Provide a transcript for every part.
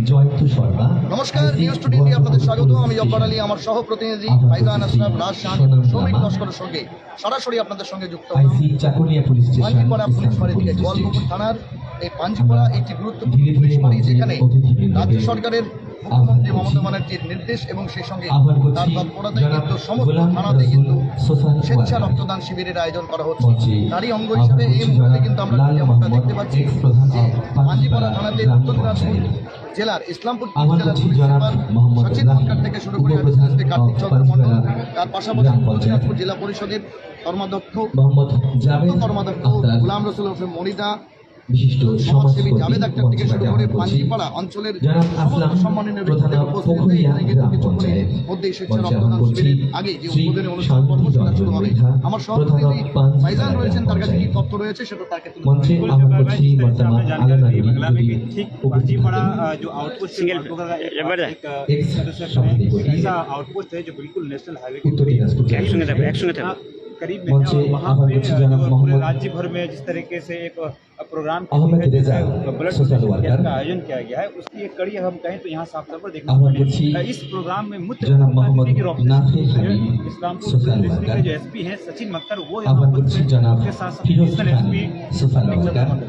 জয়ন্ত শর্মা। নমস্কার, news two TV আপনাদের স্বাগত। আমি জব্বার আলী, আমার সহ প্রতিনিধি ফাইজান আশরাফ, রাজশাহী শ্রমিক লস্করের সঙ্গে সরাসরি আপনাদের সঙ্গে যুক্ত Chakulia police station, Panjipara police ফাঁড়ি থেকে গোয়ালপুকুর থানার এই পাঞ্জিপাড়া একটি গুরুত্বপূর্ণ পুলিশ ফাঁড়ি, যেখানে রাজ্য সরকারের মুখ্যমন্ত্রী মমতা ব্যানার্জির নির্দেশ এবং সেই সঙ্গে তার তৎপরতায় কিন্তু সমস্ত থানাতে কিন্তু স্বেচ্ছা রক্তদান শিবিরের আয়োজন করা হচ্ছে। তারই অঙ্গ হিসেবে এই মুহূর্তে কিন্তু আমরা যেমনটা দেখতে পাচ্ছি যে পাঞ্জিপাড়া থানাতে উত্তর দিনাজপুর জেলার ইসলামপুর জেলার পুলিশ সুপার সচিন সরকার থেকে শুরু করে কার্তিক চন্দ্র মণ্ডল, তার পাশাপাশি উত্তর দিনাজপুর জেলা পরিষদের কর্মাধ্যক্ষ কর্মাধ্যক্ষ গোলাম রসুল হোসেন মনিদা, বিশিষ্ট সমাজসেবী জাভেদ আক্তার থেকে শুরু করে পাঞ্জিপাড়া অঞ্চলের সমস্ত সম্মাননীয় ব্যক্তিদের উপস্থিতিতে মধ্যে স্বেচ্ছা রক্তদান শিবিরের আগে যে উদ্বোধনী অনুষ্ঠান পর্ব সেটা শুরু হবে। আমার সহপ্রতিনিধি ফাইজান রয়েছেন, তার কাছে কি তথ্য রয়েছে সেটা তাকে आउटपोस्ट है जो बिल्कुल नेशनल हाईवे के करीब में वहाँ पे पूरे राज्य भर में जिस तरीके से एक प्रोग्राम ब्लड का आयोजन किया गया है, उसकी एक कड़ी हम कहें तो यहाँ साफ तौर पर देखने को मिली। इस प्रोग्राम में मुख्य इस्लामपुर डिस्ट्रिक्ट के जो एसपी हैं सचिन मक्कर, वो के साथ एसपी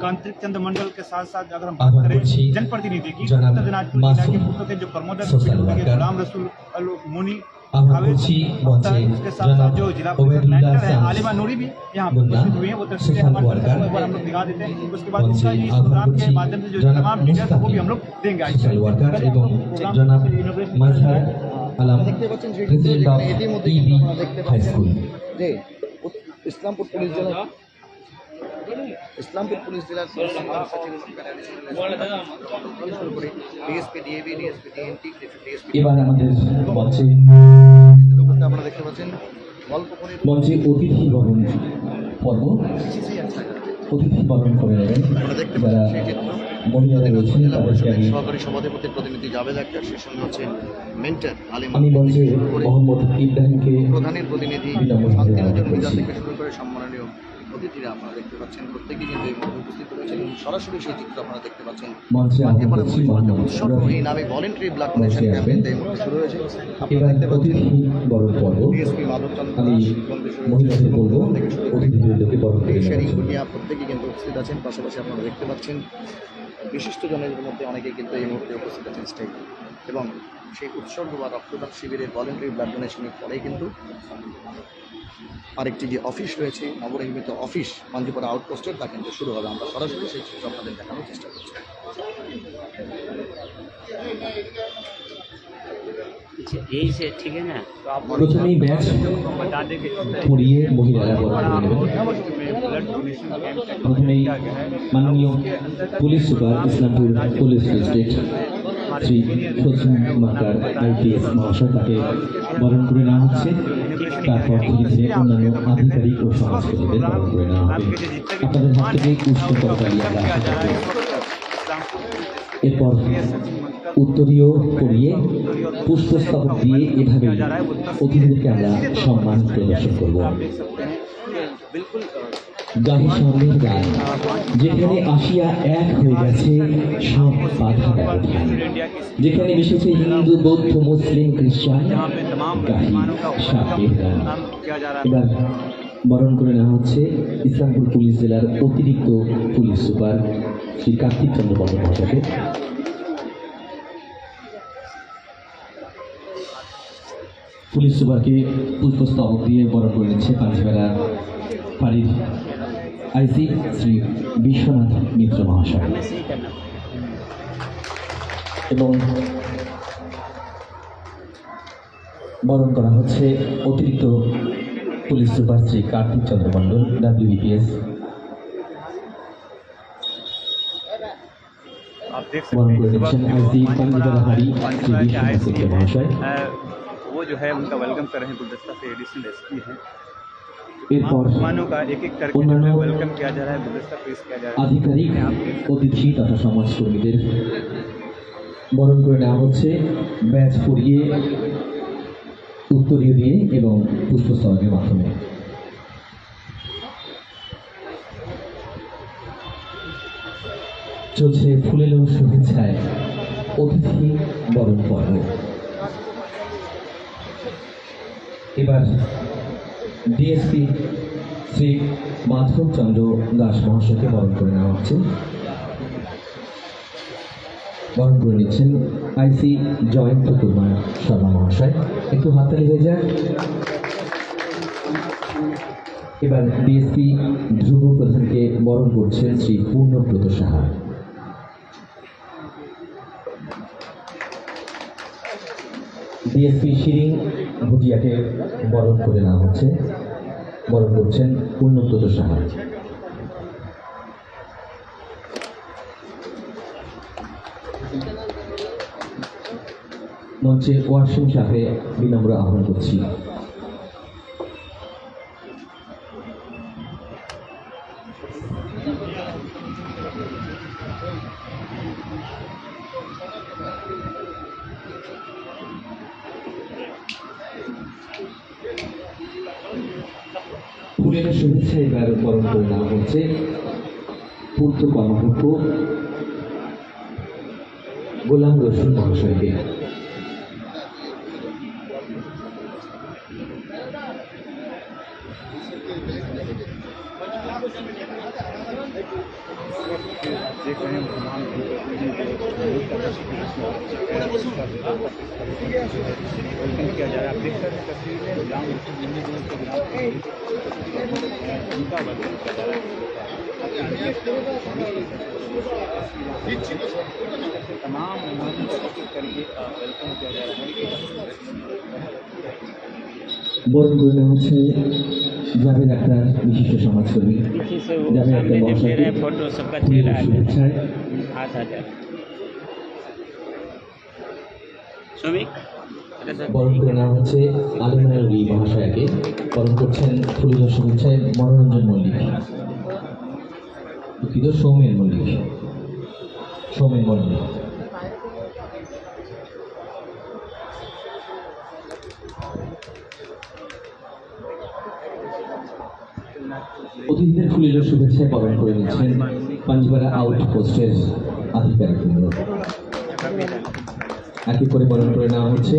कांतिक चंद्र मंडल के साथ साथ अगर हम बात करें जनप्रतिनिधि की, उत्तर दिनाजपुर जिला के पूर्व के जो प्रमोदक गुलाम रसूल मुनी, उसके साथ साथ जो जिला है आलिमा नूरी भी यहाँ उपस्थित हुई है। वो तस्वीरें हमारे हम लोग दिखा देते हैं। उसके बाद इसका इस प्रोग्राम के माध्यम से जो तमाम टीचर्स वो भी हम लोग देंगे। দেখতে পাচ্ছেন ইতিমধ্যে আমরা দেখতে পাচ্ছেন যে ইসলামপুর পুলিশ জেলার শুরু করে DSP DAB DSP DNT DSP এবার আমাদের মঞ্চে আপনারা দেখতে পাচ্ছেন মঞ্চে অতিথি বরণ পর্ব, অতিথি বরণ করে নেবেন যারা মহিলারা রয়েছেন তাদেরকে আমি সহকারী সভাপতির প্রতিনিধি জাভেদ আক্তার, সেই সঙ্গে হচ্ছেন মেন্টর আমি মঞ্চে মোহাম্মদ ইব্রাহিমকে প্রধানের প্রতিনিধি শান্তিরঞ্জন মির্জা থেকে শুরু করে সম্মাননীয় অতিথিরা আপনারা দেখতে পাচ্ছেন প্রত্যেকেই কিন্তু এই মুহূর্তে উপস্থিত রয়েছেন। সরাসরি সেই চিত্র আপনারা দেখতে পাচ্ছেন উৎসর্গ এই নামে ভলেন্টারি ব্লাড ডোনেশন ক্যাম্পেইন এই মুহূর্তে শুরু হয়েছে। আপনারা দেখতে পাচ্ছেন ডিএসপি মাধবচন্দ্র দাস, শেরিং গুনিয়া প্রত্যেকেই কিন্তু উপস্থিত আছেন। পাশাপাশি আপনারা দেখতে পাচ্ছেন বিশিষ্টজনের মধ্যে অনেকেই কিন্তু এই মুহূর্তে উপস্থিত আছেন স্টেজে, এবং সেই উৎসর্গ বা রক্তদান শিবিরের ভলেন্টারি ব্লাড ডোনেশনের পরেই কিন্তু আরেকটি যে অফিস রয়েছে নবনির্মিত অফিস পাঞ্জিপাড়া আউটপোস্টের, তা কিন্তু শুরু হবে। আমরা সরাসরি সেই চিত্র আপনাদের দেখানোর চেষ্টা করছি। প্রথমেই ব্যাচ পড়িয়ে মহিলারা প্রথমেই মাননীয় police super Islampur police district Shri Sachin মক্কার আইপিএস মহাশয় তাকে বরণ করে নেওয়া হচ্ছে। তারপর পুলিশের অন্যান্য আধিকারিক ও সমাজকর্মীদের বরণ করে নেওয়া হবে। আপনাদের হাত থেকে পুষ্পতরকারি এরপর উত্তরীয় করিয়ে পুষ্পস্তবক দিয়ে এভাবে অতিথিদেরকে আমরা সম্মান প্রদর্শন করব। গাহি স্বর্ণের গান, যেখানে আসিয়া এক হয়ে গেছে সব বাধা ব্যবধান, যেখানে মিশেছে হিন্দু বৌদ্ধ মুসলিম খ্রিস্টান, গাহি সাপের গান। এবার বরণ করে নেওয়া হচ্ছে ইসলামপুর পুলিশ জেলার অতিরিক্ত পুলিশ সুপার শ্রী কার্তিক চন্দ্র মণ্ডল মহাশয়কে। পুলিশ সুপারকে পুষ্পস্তবক দিয়ে বরণ করে নিচ্ছে পাঞ্জিপাড়া ফাঁড়ির আইসি শ্রী বিশ্বনাথ মিত্র মহাশয়, এবং বরণ করা হচ্ছে অতিরিক্ত পুলিশ সুপার শ্রী কার্তিক চন্দ্র মণ্ডল WBPS। বরণ করে নিচ্ছেন আইসি পাঞ্জিপাড়া ফাঁড়ি শ্রী বিশ্বনাথ মিত্র মহাশয়। वो जो है उनका वेलकम कर रहे हैं गुलदस्ता से एडिशनल एसपी हैं। এরপর অন্যান্য আধিকারিক অতিথি তথা সমাজকর্মীদের বরণ করে নেওয়া হচ্ছে ব্যাচ পরিয়ে উত্তরীয় দিয়ে এবং পুষ্পস্তবকের মাধ্যমে। চলছে ফুলেলো শুভেচ্ছায় অতিথি বরণ পর্ব। এবার ডিএসপি শ্রী মাধব চন্দ্র দাস মহাশয়কে বরণ করে নেওয়া হচ্ছে। বরণ করে নিচ্ছেন আইসি জয়ন্ত কুমার শর্মা মহাশয়। একটু হাততালি হয়ে যাক। এবার ডিএসপি ধ্রুব প্রধানকে বরণ করছেন শ্রী পূর্ণব্রত সাহা। ডিএসপি শিরিং ভুটিয়াকে বরণ করে নেওয়া হচ্ছে। বরণ করছেন পূর্ণব্রত সাহা। মঞ্চে ওয়াসিম সাহেবকে বিনম্র আহ্বান করছি। ফুলের শুভেচ্ছা এবার বরণ করে নেওয়া হচ্ছে পূর্ত কর্মকর্তা গোলাম রসুল মহাশয়কে। किया जा रहा है। आप देख सकते हैं तस्वीर में गुलाम रसूल उनका वर्णन किया जा रहा है। तमाम मेहमानों को करके वेलकम किया जा रहा है। বরণ করে নেওয়া হচ্ছে জাভেদ আখতার বিশিষ্ট সমাজকর্মী। জাভেদ আখতার মহাশয়কে फोटो सबका ফুলের चेहरा শুভেচ্ছায় हाथ आ जाए श्रमिक বরণ করে নেওয়া হচ্ছে আলিমায়ুরি মহাশয়কে। বরণ করছেন ফুলের শুভেচ্ছায় মনোরঞ্জন মল্লিক, দুঃখিত সৌমেন মল্লিক। সৌমেন মল্লিক অতিথিদের ফুলের শুভেচ্ছায় বরণ করে নিচ্ছেন পাঞ্জপাড়া আউটপোস্টের আধিকারিকবৃন্দ। একে করে বরণ করে নেওয়া হচ্ছে।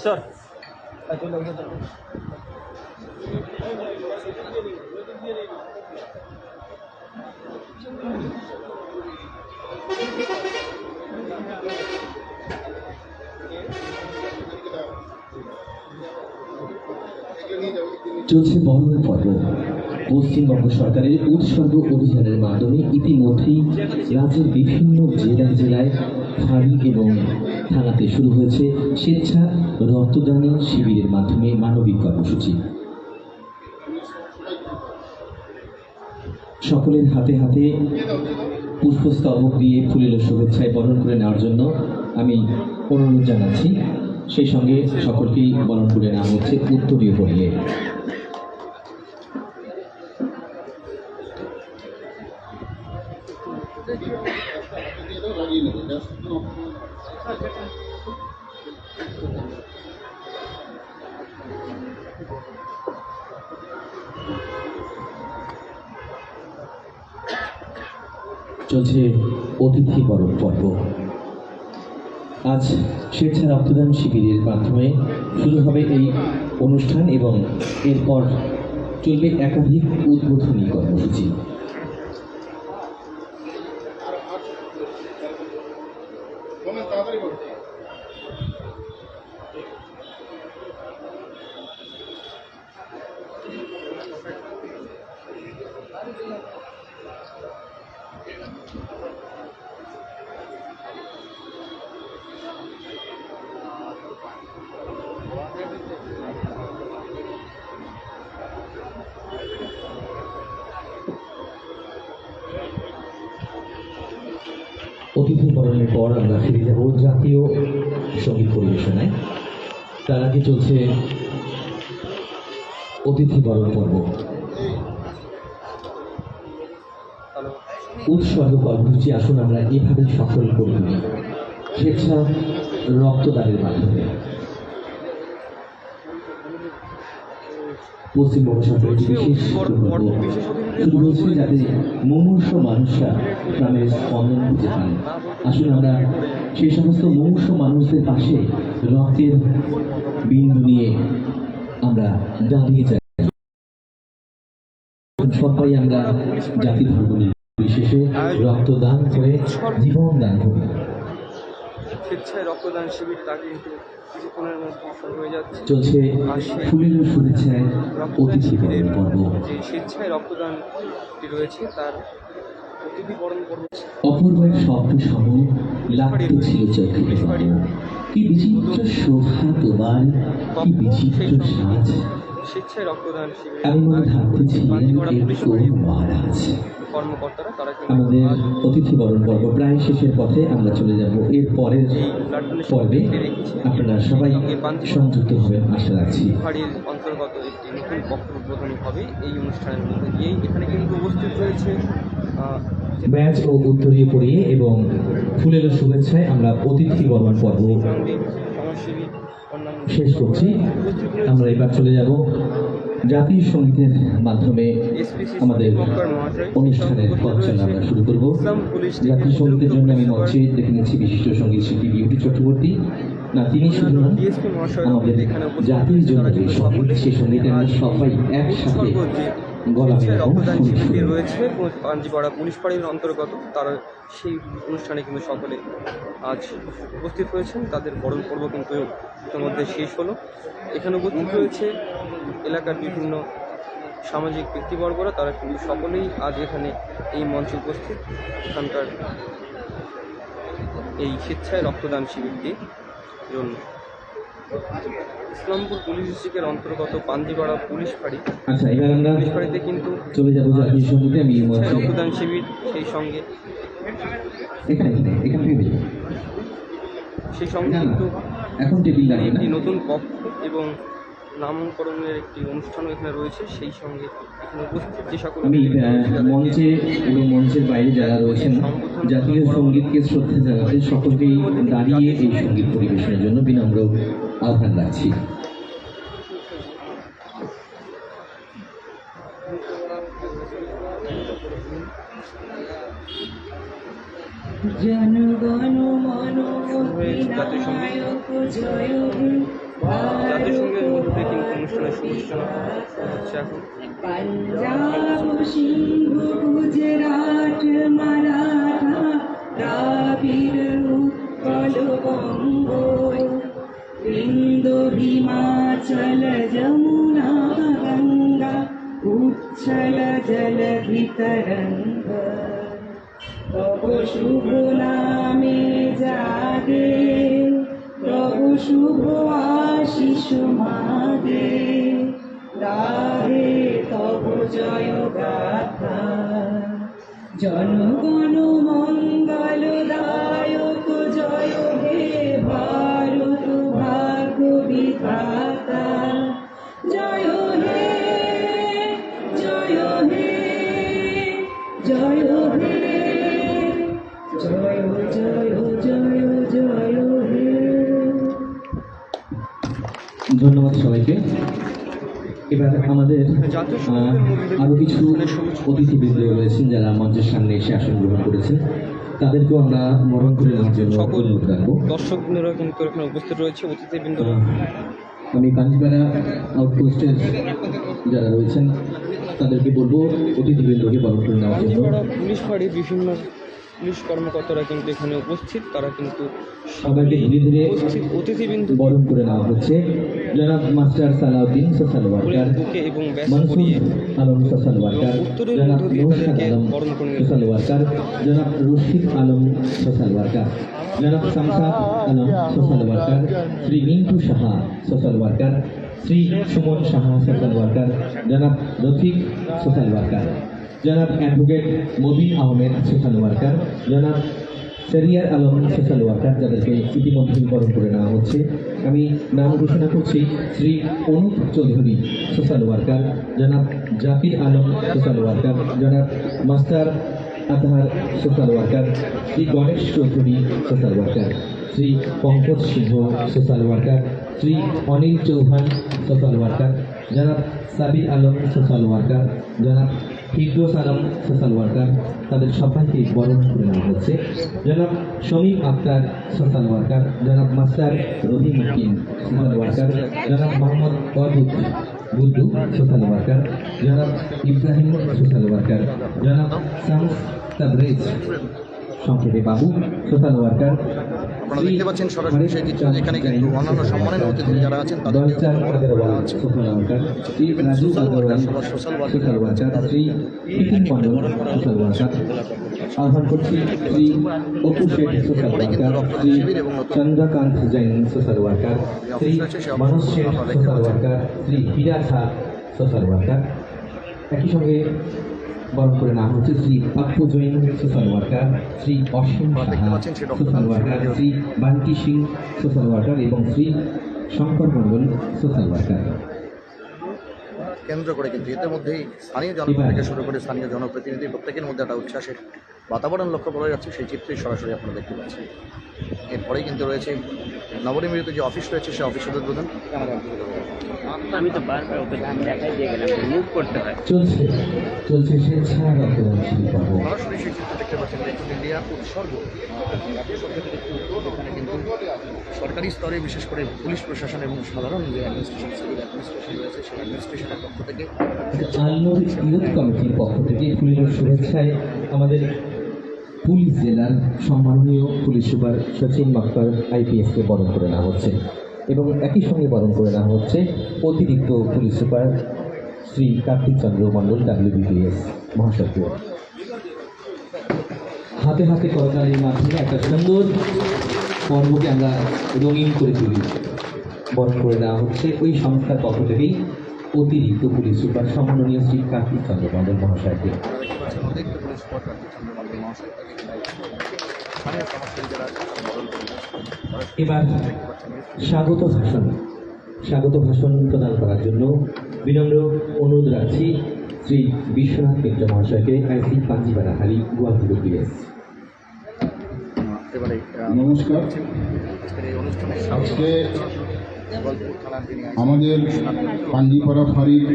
सर চলছে বরণ পর্ব। পশ্চিমবঙ্গ সরকারের উৎসর্গ অভিযানের মাধ্যমে ইতিমধ্যেই রাজ্যের বিভিন্ন জেলায় ফাঁড়ি এবং থানাতে শুরু হয়েছে স্বেচ্ছা রক্তদান শিবিরের মাধ্যমে মানবিক কর্মসূচি। সকলের হাতে হাতে পুষ্পস্তবক দিয়ে ফুলের শুভেচ্ছায় বরণ করে নেওয়ার জন্য আমি অনুরোধ জানাচ্ছি। সেই সঙ্গে সকলকেই বরণ করে নেওয়া হচ্ছে উত্তরীয় পরিয়ে। চলছে অতিথি বরণ পর্ব। আজ স্বেচ্ছা রক্তদান শিবিরের মাধ্যমে শুরু হবে এই অনুষ্ঠান এবং এরপর চলবে একাধিক উদ্বোধনী কর্মসূচি। অতিথি বরণের পর আমরা ফিরে যাব জাতীয় সঙ্গীত পরিবেশনায়। তার আগে চলছে অতিথি বরণ পর্ব। উৎসর্গ কর্মসূচি আসুন আমরা এভাবে সফল করি স্বেচ্ছা রক্তদানের মাধ্যমে। পশ্চিমবঙ্গ সরকারের একটি বিশেষ প্রকল্প শুরু হচ্ছে যাতে মুমূর্ষ মানুষরা প্রাণের স্পন্দন খুঁজে পান। আসুন আমরা সেই সমস্ত মুমূর্ষ মানুষদের পাশে রক্তের বিন্দু নিয়ে আমরা দাঁড়িয়ে যাই। সবাই আমরা জাতি ধর্ম নির্বিশেষে রক্তদান করে জীবন দান করি। স্বেচ্ছায় রক্তদান শিবির তা কিন্তু কিছুক্ষণের মধ্যে শুরু হয়ে যাচ্ছে। চলছে ফুলের শুভেচ্ছায় অতিথি বরণ পর্ব। যে স্বেচ্ছায় রক্তদানটি রয়েছে তার অতিথি বরণ পর্ব। অপূর্ব এক শব্দ সহ লাগতে ছিল চোখে। কি বিচিত্র শোভা তোমার, কি বিচিত্র সাজ। স্বেচ্ছায় রক্তদান শিবির আমি মনে ভাবতেছিলাম এর কোন মহারাজ। কর্মকর্তারা তারা কিন্তু আমাদের অতিথি বরণ পর্ব প্রায় শেষের পথে, আমরা চলে যাব এর পরের পর্বে। আপনারা সবাই সংযুক্ত হবেন আশা রাখছি। বাড়ির অন্তর্গত একটি নতুন কক্ষ উদ্বোধন হবে এই অনুষ্ঠানের মধ্যে দিয়েই। এখানে কিন্তু উপস্থিত রয়েছে ব্যাচ ও উত্তরীয় পরিয়ে এবং ফুলের শুভেচ্ছায় আমরা অতিথি বরণ পর্ব সমাজসেবী অন্যান্য শেষ করছি। আমরা এবার চলে যাব জাতীয় সঙ্গীতের মাধ্যমে আমাদের অনুষ্ঠানের পথচলা আমরা শুরু করব। জাতীয় সঙ্গীতের জন্য আমি মঞ্চে দেখে নিচ্ছি বিশিষ্ট সঙ্গীত শিল্পী বিউটি চক্রবর্তী। না, তিনি শুধু নন, আমাদের জাতির জন্য যে সঙ্গীত, সেই সঙ্গীতে আমরা সবাই একসাথে গলা মেলাবো। রয়েছে পাঞ্জিপাড়া পুলিশ ফাঁড়ির অন্তর্গত, তারা সেই অনুষ্ঠানে কিন্তু সকলে আজ উপস্থিত হয়েছেন। তাদের বরণ পর্ব কিন্তু ইতিমধ্যে শেষ হলো। এখানে উপস্থিত রয়েছে এলাকার বিভিন্ন সামাজিক ব্যক্তিবর্গরা, তারা কিন্তু সকলেই আজ এখানে এই মঞ্চে উপস্থিত এখানকার এই স্বেচ্ছায় রক্তদান শিবিরটির জন্য। ইসলামপুর পুলিশ ডিস্ট্রিক্টের অন্তর্গত পাঞ্জিপাড়া পুলিশ ফাঁড়ি, আচ্ছা, এবার আমরা পুলিশ ফাঁড়িতে কিন্তু চলে যাবো জাতীয় সঙ্গীতে। আমি রক্তদান শিবির, সেই সঙ্গে কিন্তু এখন টেবিল লাগবে না। একটি নতুন কক্ষ এবং নামকরণের একটি অনুষ্ঠানও এখানে রয়েছে। সেই সঙ্গে এখানে উপস্থিত যে সকল আমি মঞ্চে এবং মঞ্চের বাইরে যারা রয়েছেন জাতীয় সঙ্গীতকে শ্রদ্ধা জানাতে সকলকেই দাঁড়িয়ে এই সঙ্গীত পরিবেশনের জন্য বিনম্র আহ্বান রাখছি। জনগণ মন জাতীয় সঙ্গীতের মধ্যে কিন্তু অনুষ্ঠানের সূচনা হচ্ছে এখন। পাঞ্জাব সিন্ধু গুজরাট মারাঠা দ্রাবিড় উৎকল বঙ্গ বিন্দু হিমাচল যমুনা গঙ্গা উচ্ছল জলধি তরঙ্গ তব শুভ নামে জাগে তব শুভ আশিস মাগে গাহে তব জয় গাথা জনগণ মঙ্গল দায়ক জয় হে ভারত ভাগ্য বিধাতা জয় হে জয় হে জয় হে জয় জয় জয় জয় হে। ধন্যবাদ সবাইকে। এবার আমাদের আরো কিছু অতিথিবৃন্দ রয়েছেন যারা মঞ্চের সামনে এসে আসন গ্রহণ করেছেন, তাদেরকেও আমরা বরণ করে নেওয়ার জন্য অনুরোধ রাখবো। দর্শকবৃন্দরা কিন্তু এখানে উপস্থিত রয়েছে, অতিথিবৃন্দ। আমি পাঞ্জিপাড়া আউটপোস্টের যারা রয়েছেন তাদেরকে বলবো অতিথিবৃন্দকে বরণ করে নেওয়ার জন্য। পুলিশ ফাঁড়ির বিভিন্ন পুলিশ কর্মকর্তারা কিন্তু এখানে উপস্থিত, তারা কিন্তু সবাইকে ধীরে ধীরে অতিথিবৃন্দ বরণ করে নেওয়া হচ্ছে। জনাব মাস্টার সালাউদ্দিন সোশ্যাল ওয়ার্কার, এবং মনসুর আলম সোশ্যাল ওয়ার্কার, জনাব নৌশাদ আলম সোশ্যাল ওয়ার্কার, জনাব রশিদ আলম সোশ্যাল ওয়ার্কার, জনাব Shamsad Alam social worker, Shri Mintu Saha social worker, Shri Suman Saha social worker, জনাব রফিক সোশ্যাল ওয়ার্কার, জনাব advocate Mobin Ahmed social worker, জনাব সেরিয়ার আলম সোশ্যাল ওয়ার্কার, যাদেরকে ইতিমধ্যে বরণ করে নেওয়া হচ্ছে। আমি নাম ঘোষণা করছি: শ্রী অনুপ চৌধুরী সোশ্যাল ওয়ার্কার, জনাব জাকির আলম সোশ্যাল ওয়ার্কার, জনাব master Adhar social worker, Shri Ganesh Chowdhury social worker, Shri Pankaj Singh social worker, Shri Anil Chauhan social worker, জনাব সাবির আলম সোশ্যাল ওয়ার্কার, জনাব ফিরদৌস আলম সোশ্যাল ওয়ার্কার, তাদের সবাইকে বরণ করে নেওয়া হচ্ছে। জনাব শমীম আক্তার সোশ্যাল ওয়ার্কার, জনাব মাস্টার রহিমউদ্দিন সোশ্যাল ওয়ার্কার, জনাব মোহাম্মদ অদুত বুদ্ধু সোশ্যাল ওয়ার্কার, জনাব ইব্রাহিম সোশ্যাল ওয়ার্কার, জনাব শামস তাবরেজ সংক্ষেপে বাবু সোশ্যাল ওয়ার্কার, আপনারা দেখতে পাচ্ছেন সরাসরি সেই চিত্র, যেখানে কিন্তু অন্যান্য সম্মানের অতিথি যারা আছেন তাদের Dalchand Agarwal social worker, Shri Raju Agarwal social worker, Shri Bipin Mondal social worker. আহ্বান করছি Shri Apu Seth social worker, Shri Chandrakant Jain social worker, Shri Manas Seth social worker, Shri Hira Jha social worker. একই সঙ্গে বরণ করে নেওয়া হচ্ছে Shri Pappu Jain social worker, Shri Asim Saha social worker, Shri Bunty Singh social worker এবং শ্রী শঙ্কর মণ্ডল সোশ্যাল ওয়ার্কার। কেন্দ্র করে কিন্তু এর মধ্যেই স্থানীয় জনগণ থেকে শুরু করে স্থানীয় জনপ্রতিনিধি প্রত্যেকের মধ্যে একটা উচ্ছ্বাসের বাতাবরণ লক্ষ্য করা যাচ্ছে, সেই চিত্রই সরাসরি আপনারা দেখতে পাচ্ছেন। এরপরেই কিন্তু রয়েছে নবনির্মিত যে অফিস রয়েছে সেই অফিসের উদ্বোধন। আমি তো বারবার ওকে দেখাই দিয়ে গেলাম মুভ করতে হয়। চলছে স্বেচ্ছায় রক্তদান শিবির পর্ব। সরাসরি সেই চিত্র দেখতে পাচ্ছেন, দেখুন ইন্ডিয়া উৎসর্গ জাতীয় সরকারের একটি উদ্যোগ। এখানে কিন্তু সরকারি স্তরে বিশেষ করে পুলিশ প্রশাসন এবং সাধারণ যে অ্যাডমিনিস্ট্রেশন সিভিল অ্যাডমিনিস্ট্রেশন রয়েছে সেই অ্যাডমিনিস্ট্রেশনের পক্ষ থেকে আলনুর ইউথ কমিটির পক্ষ থেকে ফুলের শুভেচ্ছায় আমাদের পুলিশ জেলার সম্মাননীয় পুলিশ সুপার সচিন মাক্তার আইপিএসকে বরণ করে নেওয়া হচ্ছে এবং একই সঙ্গে বরণ করে নেওয়া হচ্ছে অতিরিক্ত পুলিশ সুপার শ্রী কার্তিক চন্দ্র মণ্ডল WBPS মহাশয়কে। হাতে হাতে করতালির মাধ্যমে একটা সুন্দর পর্বকে আমরা রঙিন করে তুলি। বরণ করে দেওয়া হচ্ছে ওই সংস্থার পক্ষ থেকেই অতিরিক্ত পুলিশ সুপার সম্মাননীয় শ্রী কার্তিক চন্দ্র মণ্ডল মহাশয়কে। দেখতে পাচ্ছেন অতিরিক্ত পুলিশ সুপার কার্তিক চন্দ্র মণ্ডল মহাশয় তাকে স্থানীয় সমাজসেবী যারা আছেন বরণ করে দিয়েছেন। এবার স্বাগত ভাষণ প্রদান করার জন্য বিনম্র অনুরোধ রাখছি শ্রী বিশ্বনাথ মিত্র মহাশয়কে, আইসি পাঞ্জিপাড়া হালি গুয়াহাটি BPS। এবারে নমস্কার। আজকের এই অনুষ্ঠানে আজকে গোপালপুর থানার যিনি আমাদের পাঞ্জিপাড়া ফাঁড়ির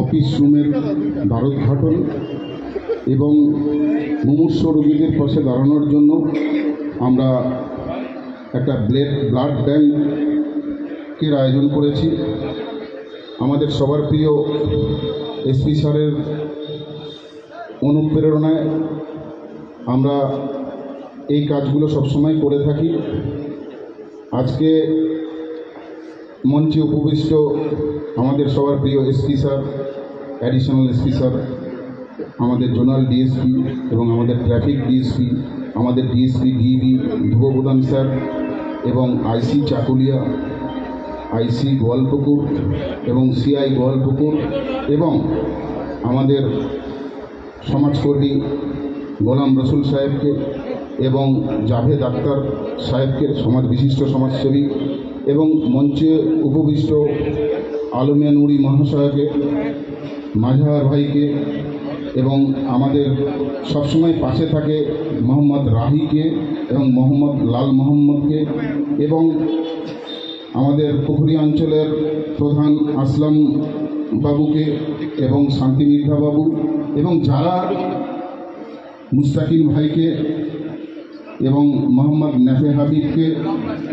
অফিস রুমের দ্বারোদ্ঘাটন এবং মুমূর্ষ রোগীদের পাশে দাঁড়ানোর জন্য আমরা একটা ব্লাড ব্যাংকের আয়োজন করেছি। আমাদের সবার প্রিয় এসপি স্যারের অনুপ্রেরণায় আমরা এই কাজগুলো সবসময় করে থাকি। আজকে মঞ্চে উপবিষ্ট আমাদের সবার প্রিয় SP sir, additional SP sir, আমাদের জোনাল ডিএসপি এবং আমাদের ট্রাফিক ডিএসপি, আমাদের ডিএসপি ডিবি ধ্রুবপ্রধান স্যার এবং আইসি চাকুলিয়া, আইসি গোয়ালপুকুর এবং সিআই গোয়ালপুকুর এবং আমাদের সমাজকর্মী গোলাম রসুল সাহেবকে এবং জাভেদ আক্তার সাহেবকে, বিশিষ্ট সমাজসেবী, এবং মঞ্চে উপবিষ্ট আলমিয়া নুরি মহাশয়কে, মাঝহার ভাইকে এবং আমাদের সবসময় পাশে থাকে মোহাম্মদ রাহিকে এবং মোহাম্মদ লাল মোহাম্মদকে এবং আমাদের পুকুরি অঞ্চলের প্রধান আসলাম বাবুকে এবং শান্তি মির্ধা বাবু এবং যারা মুস্তাকিম ভাইকে এবং মোহাম্মদ নাফে হাবিবকে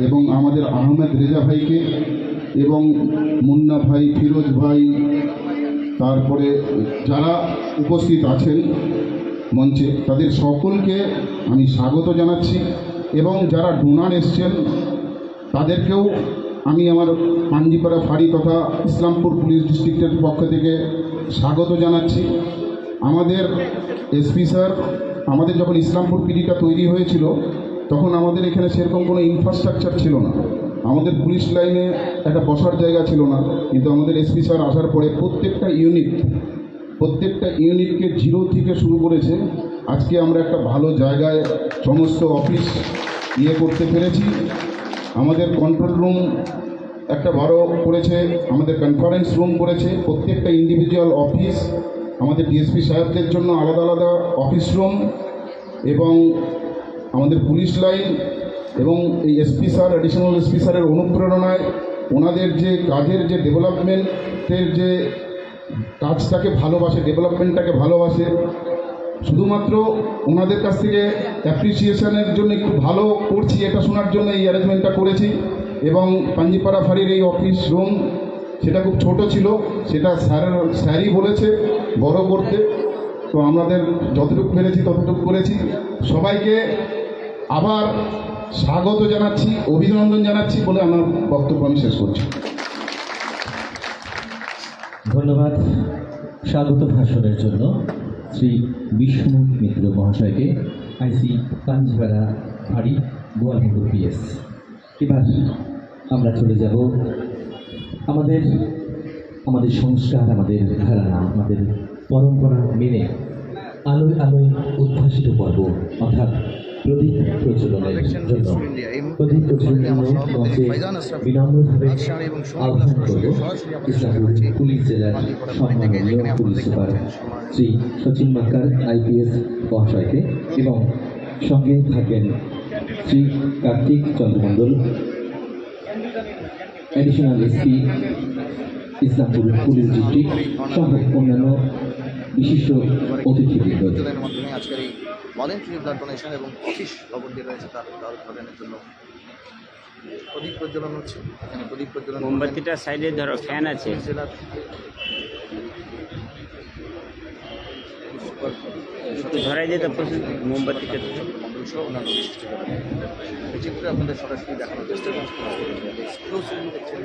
এবং আমাদের আহমেদ রেজা ভাইকে এবং মুন্না ভাই, ফিরোজ ভাই, তারপরে যারা উপস্থিত আছেন মঞ্চে তাদের সকলকে আমি স্বাগত জানাচ্ছি এবং যারা ডোনার এসছেন তাদেরকেও আমি আমার পাঞ্জিপাড়া ফাঁড়ি তথা ইসলামপুর পুলিশ ডিস্ট্রিক্টের পক্ষ থেকে স্বাগত জানাচ্ছি। আমাদের এসপি স্যার, আমাদের যখন ইসলামপুর পিডিটা তৈরি হয়েছিল তখন আমাদের এখানে সেরকম কোনো ইনফ্রাস্ট্রাকচার ছিল না, আমাদের পুলিশ লাইনে একটা বসার জায়গা ছিল না, কিন্তু আমাদের এসপি স্যার আসার পরে প্রত্যেকটা ইউনিটকে জিরো থেকে শুরু করেছে। আজকে আমরা একটা ভালো জায়গায় সমস্ত অফিস করতে পেরেছি। আমাদের কন্ট্রোল রুম একটা বড় করেছে, আমাদের কনফারেন্স রুম করেছে, প্রত্যেকটা ইন্ডিভিজুয়াল অফিস আমাদের ডিএসপি সাহেবদের জন্য আলাদা আলাদা অফিস রুম এবং আমাদের পুলিশ লাইন এবং এই এসপি স্যার অ্যাডিশনাল এসপি স্যারের অনুপ্রেরণায় ওনাদের যে কাজের যে ডেভেলপমেন্টের যে কাজটাকে ভালোবাসে, ডেভেলপমেন্টটাকে ভালোবাসে, শুধুমাত্র ওনাদের কাছ থেকে অ্যাপ্রিসিয়েশনের জন্য একটু ভালো করছি এটা শোনার জন্য এই অ্যারেঞ্জমেন্টটা করেছি। এবং পাঞ্জিপাড়া ফাঁড়ির এই অফিস রুম সেটা খুব ছোট ছিল, সেটা স্যারই বলেছে বড় করতে, তো আমাদের যতটুকু পেরেছি ততটুকু করেছি। সবাইকে আবার স্বাগত জানাচ্ছি, অভিনন্দন জানাচ্ছি বলে আমার বক্তব্য আমি শেষ করছি। ধন্যবাদ স্বাগত ভাষণের জন্য শ্রী বিষ্ণু মিত্র মহাশয়কে, আইসি পাঞ্জিপাড়া ফাঁড়ি গোয়ালপুর পিএস। এবার আমরা চলে যাব আমাদের সংস্কার, আমাদের ধারণা, আমাদের পরম্পরা মেনে আলোয় আলোয় উদ্ভাসিত পর্ব অর্থাৎ প্রদীপ প্রজ্বলনের জন্য প্রদীপ প্রজ্বলনের মঞ্চে বিনম্রভাবে আহ্বান করব ইসলামপুর পুলিশ জেলার সম্মাননীয় police super Shri Sachin Makkar IPS মহাশয়কে, এবং সঙ্গে থাকবেন Shri Kartik Chandra Mondal, additional SP Islampur police district সহ অন্যান্য বিশিষ্ট অতিথিবৃন্দ। মাধ্যমে আজকের এই ভলেন্টারি ব্লাড ডোনেশন এবং অফিস ভবন যে রয়েছে তার উদ্বোধনের জন্য প্রদীপ প্রজ্বলন হচ্ছে। এখানে প্রদীপ প্রজ্বলন মোমবাতিটা সাইডে ধরো, ফ্যান আছে, জেলার একটু ধরাই যেত মোমবাতিটা। মন্ডল সহ অন্যান্য বিশিষ্টজনেরা এই চিত্রে আপনাদের সরাসরি দেখানোর চেষ্টা করছি। এক্সক্লুসিভলি দেখছেন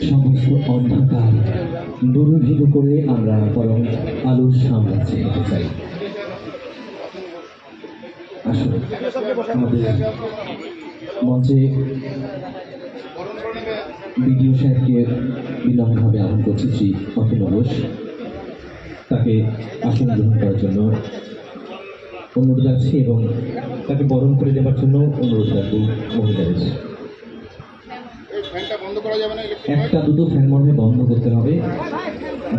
সমস্ত অন্ধকার দূরীভূত করে আমরা বরং আলোর সামলাচ্ছে যেতে চাই। আসলে আমাদের মঞ্চে বিডিও সাহেবকে বিনম্রভাবে আহ্বান করছি শ্রী অখিল ঘোষ, তাকে আসন গ্রহণ করার জন্য অনুরোধ রাখছি এবং তাকে বরণ করে দেওয়ার জন্য অনুরোধ রাখবো মহিলাদের। একটা দুটো ফ্যান মনে হয় বন্ধ করতে হবে।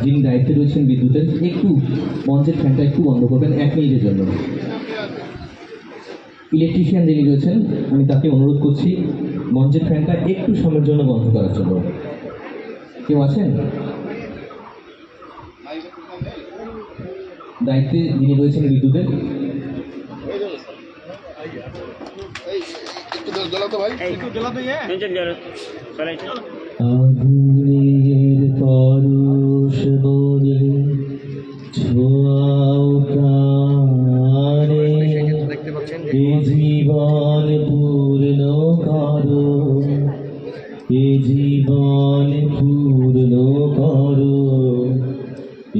যিনি দায়িত্বে রয়েছেন বিদ্যুতের, একটু মঞ্চের ফ্যানটা একটু বন্ধ করবেন 1 মিনিটের জন্য। ইলেকট্রিশিয়ান যিনি রয়েছেন আমি তাকে অনুরোধ করছি মঞ্চের ফ্যানটা একটু সময়ের জন্য বন্ধ করার জন্য। কেউ আছেন দায়িত্বে যিনি রয়েছেন বিদ্যুতের? আগুনের পরশ বনে ছোঁয়াও প্রাণে, দেখতে পাচ্ছেন এ জীবন পূর্ণ করো, এ জীবন পূর্ণ করো,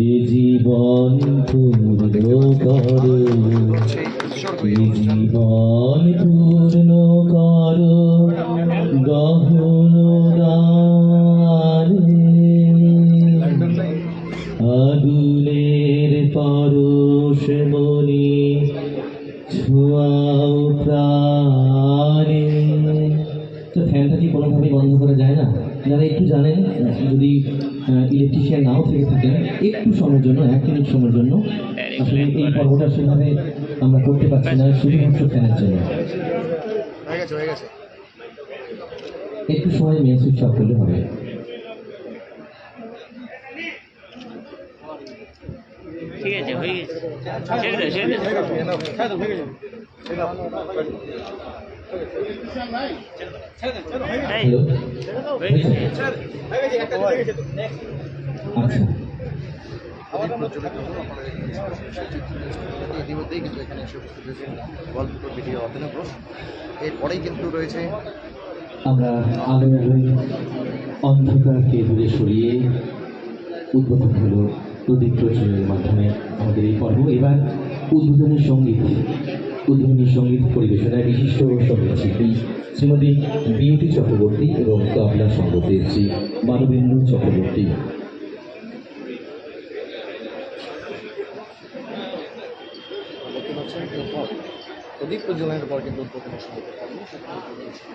এ জীবন পূর্ণ করো, এ জীবন পূর্ণ করো গহন দানে। আগুনের পরশ বনে ছোঁয়াও প্রাণে। তো ফ্যানটা কি কোনোভাবেই বন্ধ করা যায় না? যারা একটু জানেন, যদি ইলেকট্রিশিয়ান নাও থেকে থাকেন, একটু সময়ের জন্য 1 মিনিট সময়ের জন্য, আসলে এই পর্বটা সেভাবে আমরা করতে পারছি না শুধুমাত্র ফ্যানের জন্য। হয়ে গেছে একটু সময় মেন সুইচ অফ করলে হবে। ঠিক আছে, হয়ে গেছে, ছেড়ে দে, ছেড়ে দে। এই, হ্যালো, হয়ে গেছে। আচ্ছা, ইতিমধ্যেই কিন্তু এখানে এসে উপস্থিত হয়েছেন গোয়ালপুর বিডিও অভিনব ঘোষ। এরপরেই কিন্তু রয়েছে আমরা আলোয় আলোয় অন্ধকারকে দূরে সরিয়ে উদ্বোধন হলো প্রদীপ প্রজ্বলনের মাধ্যমে আমাদের এই পর্ব। এবার উদ্বোধনী সঙ্গীত পরিবেশনায় বিশিষ্ট সঙ্গীত শিল্পী শ্রীমতী বিউটি চক্রবর্তী এবং তবলা সঙ্গীতের শ্রী মানবেন্দ্র চক্রবর্তী। দেখতে পাচ্ছেন এরপর প্রদীপ প্রজ্বলনের পর কিন্তু উদ্বোধনের সঙ্গীত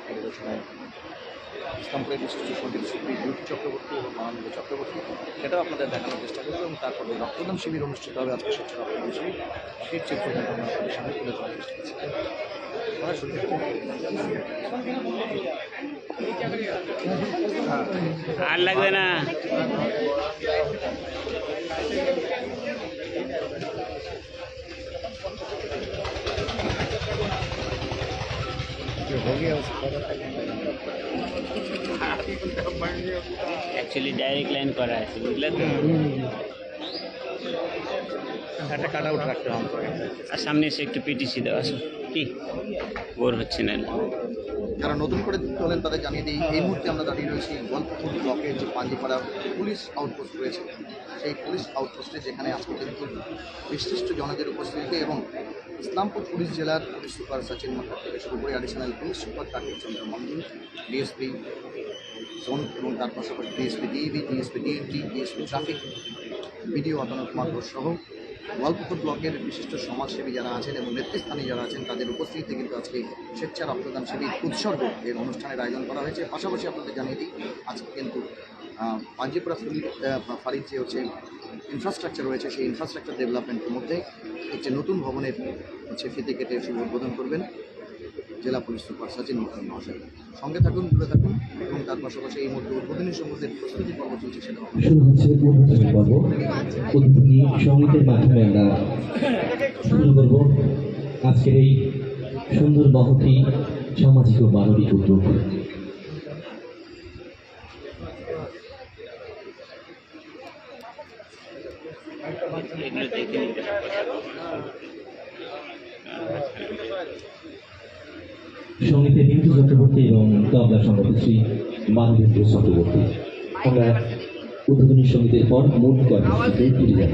পরিবেশনায় ইসলামপুরের বিশিষ্ট সঙ্গীত শিল্পী বিউটি চক্রবর্তী এবং মানন্দ চক্রবর্তী, সেটাও আপনাদের দেখানোর চেষ্টা করবো। এবং তারপরে রক্তদান শিবির অনুষ্ঠিত হবে আজকে স্বেচ্ছা রক্তদান শিবির, সেই চিত্রটা আমরা আপনাদের সামনে তুলে ধরার চেষ্টা করছি। আমরা শুরু করবো। আর লাগবে না। एक्चुअली डायरेक्ट लाइन करा है बुझल तो একটা কাট আউট রাখতে হবে আর সামনে এসে একটু পিটিসি দেওয়া আছে কি বোর হচ্ছে না যারা নতুন করে যুক্ত হলেন তাদের জানিয়ে দিই, এই মুহূর্তে আমরা দাঁড়িয়ে রয়েছি গল্পপুর ব্লকের যে পাঞ্জিপাড়া পুলিশ আউটপোস্ট রয়েছে, সেই পুলিশ আউটপোস্টে যেখানে আজকে কিন্তু বিশিষ্ট জনদের উপস্থিতিতে এবং ইসলামপুর পুলিশ জেলার পুলিশ সুপার সচিন মাত্রা থেকে শুরু করে additional police super Kartik Chandra Mondal, DSP zone এবং তার পাশাপাশি DSP DEB, DSP DMT, DSP traffic, BDO অতনক কুমার ঘোষ সহ গল্পপুর ব্লকের বিশিষ্ট সমাজসেবী যারা আছেন এবং নেতৃস্থানীয় যারা আছেন তাদের উপস্থিতিতে কিন্তু আজকে স্বেচ্ছা রক্তদান শিবির উৎসর্গ এর অনুষ্ঠানের আয়োজন করা হয়েছে। পাশাপাশি আপনাদের জানিয়ে দিই, আজকে কিন্তু পাঞ্জিপাড়া ফাঁড়ির যে হচ্ছে ইনফ্রাস্ট্রাকচার রয়েছে, সেই ইনফ্রাস্ট্রাকচার ডেভেলপমেন্টের মধ্যে একটি নতুন ভবনের হচ্ছে ফিতে কেটে শুভ উদ্বোধন করবেন জেলা পুলিশ সুপার সচিন মোহন মহাশয়। সঙ্গে থাকুন, দূরে থাকুন এবং তার পাশাপাশি এই মধ্যে উদ্বোধনী সম্বন্ধে প্রস্তুতি পর্ব চলছে, সেটা শুরু হচ্ছে উদ্বোধনী পর্ব। উদ্বোধনী সঙ্গীতের মাধ্যমে আমরা শুরু করব আজকের এই সুন্দর মহতি সামাজিক ও মানবিক উদ্যোগ। এগুলো দেখে নিতে সঙ্গীতে বিন্দু চক্রবর্তী এবং তবলা সঙ্গীতশ্রী মানবেন্দ্র চক্রবর্তী। আমরা উদ্বোধনী সঙ্গীতের পর মূল কর্মসূচিতে ফিরে যাব।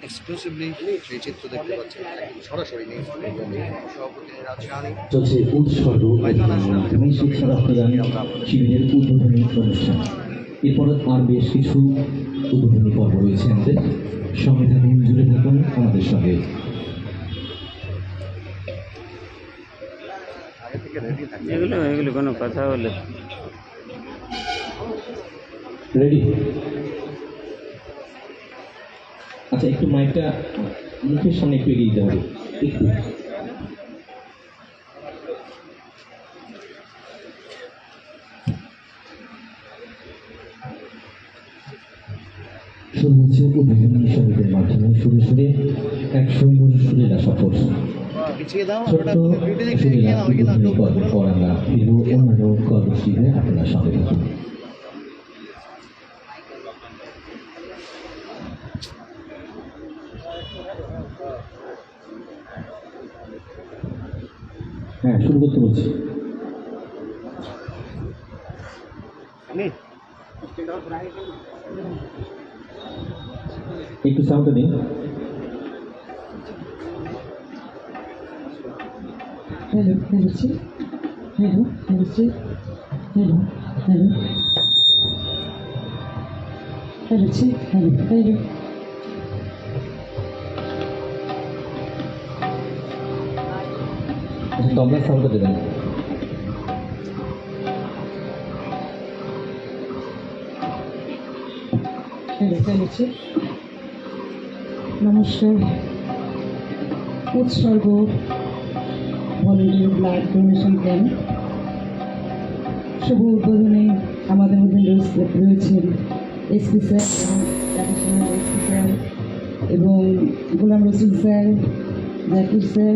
এক্সক্লুসিভলি সেই চিত্র দেখতে পাচ্ছেন একদম সরাসরি নেই সভাপতি রাজশাহী চলছে উৎসর্গ মাধ্যমে শিক্ষা রক্তদান শিবিরের উদ্বোধনী অনুষ্ঠান। এরপর আর বেশ কিছু উদ্বোধনী পর্ব রয়েছে আমাদের। সঙ্গে থাকুন, জুড়ে থাকুন আমাদের সঙ্গে। এগুলো এগুলো কোনো কথা বলে রেডি? আচ্ছা, একটু মাইকটা মুখের সামনে একটু এগিয়ে দিতে হবে একটু। শুরু হচ্ছে উদ্বোধনী সঙ্গীতের মাধ্যমে সুরে সুরে এক সুন্দর সুরেলা সফর। ছোট্ট সুরেলা উদ্বোধনী পর্বের পর আমরা ফিরব অন্যান্য কর্মসূচি হয়ে আপনার সঙ্গে থাকুন। হ্যাঁ, শুরু করতে বলছি। একটু সাউন্ডটা দিন। হ্যালো হ্যালো জি, হ্যালো হ্যালো জি, হ্যালো হ্যালো হ্যালো জি, হ্যালো হ্যালো তবলা সাউন্ডটা দেবেন। হ্যালো হ্যালো জি, নমস্কার। উৎসর্গ ভলেন্টিয়ার ব্লাড ডোনেশন ক্যাম্প শুভ উদ্বোধনে আমাদের মধ্যে রয়েছেন এসপি স্যার এবং এসপি স্যার এবং গোলাম রসুল স্যার, জাকির স্যার,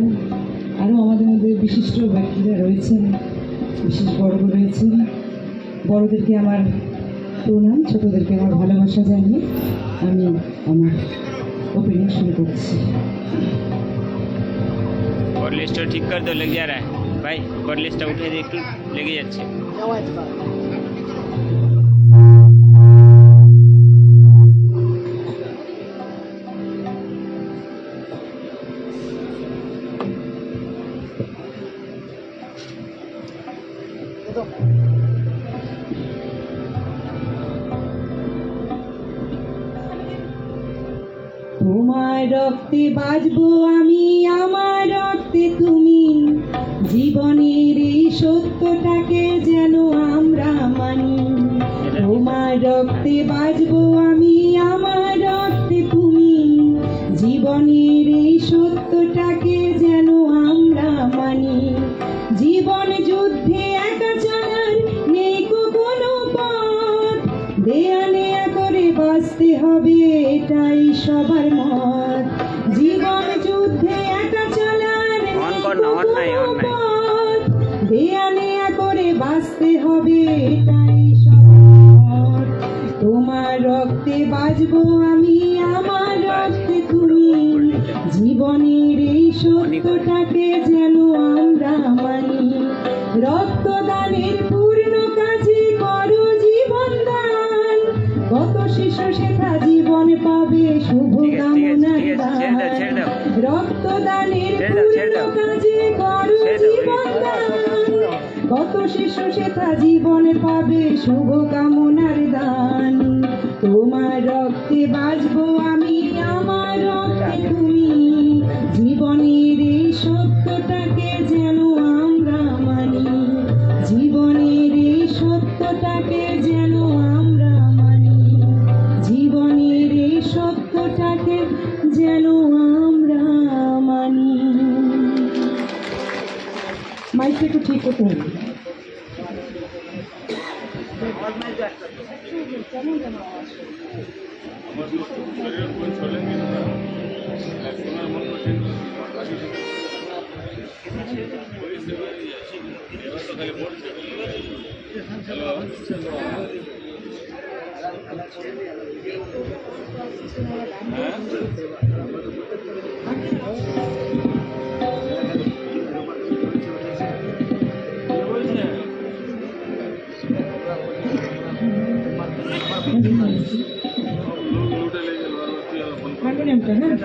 আরও আমাদের মধ্যে বিশিষ্ট ব্যক্তিরা রয়েছেন, বিশেষ বড় রয়েছেন। বড়দেরকে আমার প্রণাম, ছোটদেরকে আমার ভালোবাসা জানিয়ে আমি আমার ओपनिंग शुरू করছি। কর লিস্টটা ঠিক कर दो, लग जा रहा है भाई। কর লিস্টটা উঠে দিয়ে একটু লেগে যাচ্ছে। তোমায় রক্তে বাঁচবো আমি, আমার রক্তে তুমি, জীবনের এই সত্যটাকে যেন আমরা মানি। তোমার রক্তে বাঁচবো আমি, আমার রক্তে তুমি, জীবনের এই সত্যটাকে যেন আমরা মানি। জীবন যুদ্ধে একা চলার নেই কোনো পথ, দেয়া নেয়া করে বাঁচতে হবে এটাই সবার মত। জীবন যুদ্ধে একা চলার নেই কোনো পথ, দেয়া নেয়া করে বাঁচতে হবে এটাই সবার মত। তোমার রক্তে বাঁচবো আমি, আমার রক্তে তুমি, জীবনের এই সত্যটাকে যেন আমরা মানি। রক্তদানের পূর্ণ কাজে করো জীবন দান, কত শিশু সেথা জীবন পাবে শুভ কামনার দান। রক্তদানের পূর্ণ কাজে করো জীবন দান, কত শিশু সেথা জীবন পাবে শুভ কামনার দান। তোমার রক্তে বাঁচবো আমি, আমার রক্তে তুমি, জীবনের এই সত্যটাকে যেন আমরা মানি। জীবনের এই সত্যটাকে যেন আমরা মানি। জীবনের এই সত্যটাকে যেন আমরা মানি। মাইকটা একটু ঠিক করতে হবে। হারমোনিয়ামটা হ্যাঁ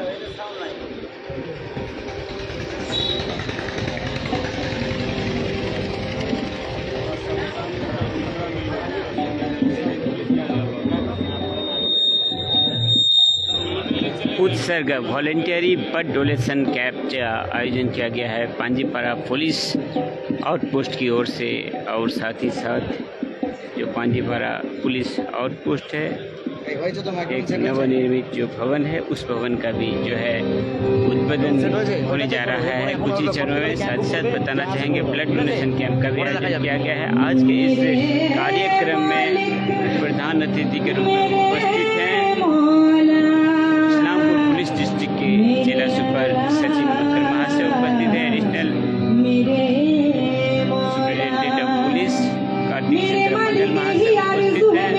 उत्सर्ग वॉलेंटियरी ब्लड डोनेशन कैंप आयोजन किया गया है पांजीपारा पुलिस आउटपोस्ट की ओर से। और साथ ही साथ जो पांजीपारा पुलिस आउटपोस्ट है, एक नवनिर्मित जो भवन है, उस भवन का भी जो है उद्বোधन होने जा रहा है कुछ ही चरणों में। साथ ही साथ बताना चाहेंगे ब्लड डोनेशन कैंप का भी आयोजन किया गया है। आज के इस कार्यक्रम में प्रधान अतिथि के रूप में उपस्थित हैं इस्लामपुर पुलिस डिस्ट्रिक्ट के जिला सुपर सचिव मक्कर महाशय उपस्थित हैं। Additional superintendent of police Kartik Chandra Mondal महाशय उपस्थित हैं।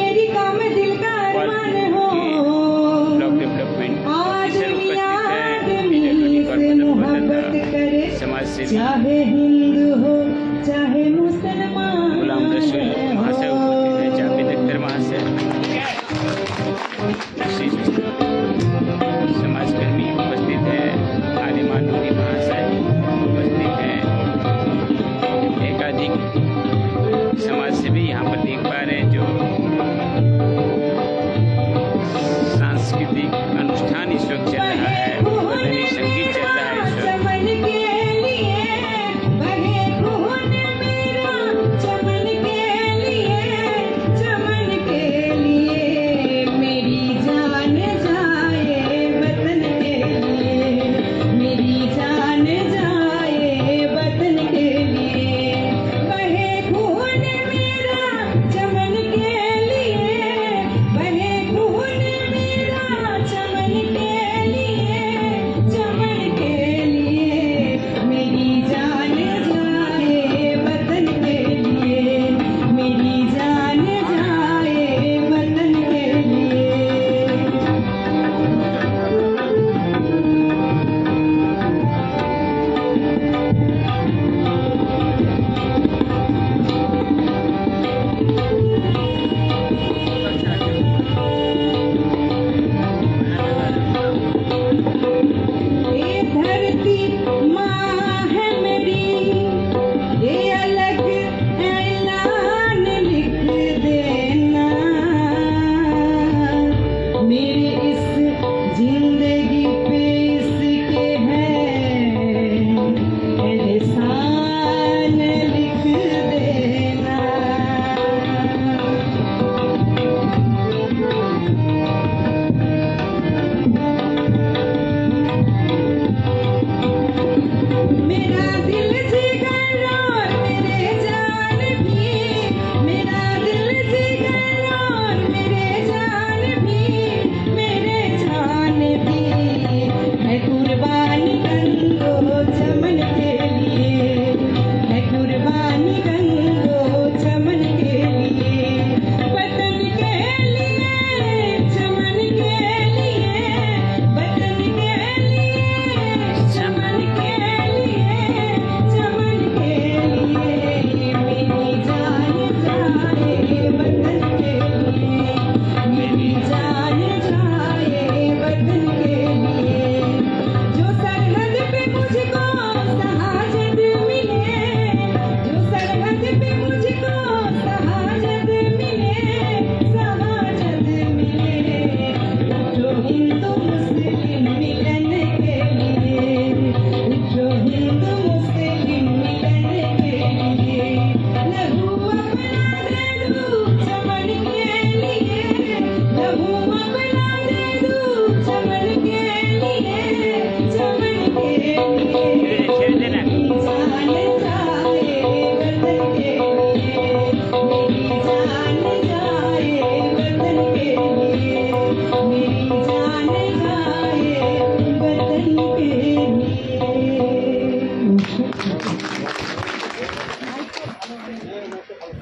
ब्लॉक डेवलपमेंट ऑफिसर उपस्थित हैं। समाज सेवी गुलाम रसूल महाशय उपस्थित हैं। जावेद अख्तर महाशय, समाजकर्मी उपस्थित हैं। आलिमा नूरी महाशय उपस्थित हैं। एकाधिक समाजसेवी यहाँ पर देख पा रहे हैं। जो सांस्कृतिक अनुष्ठान इस वक्त चल रहा है, उद्बोधनी संगीत चल रहा है इस वक्त। चमन के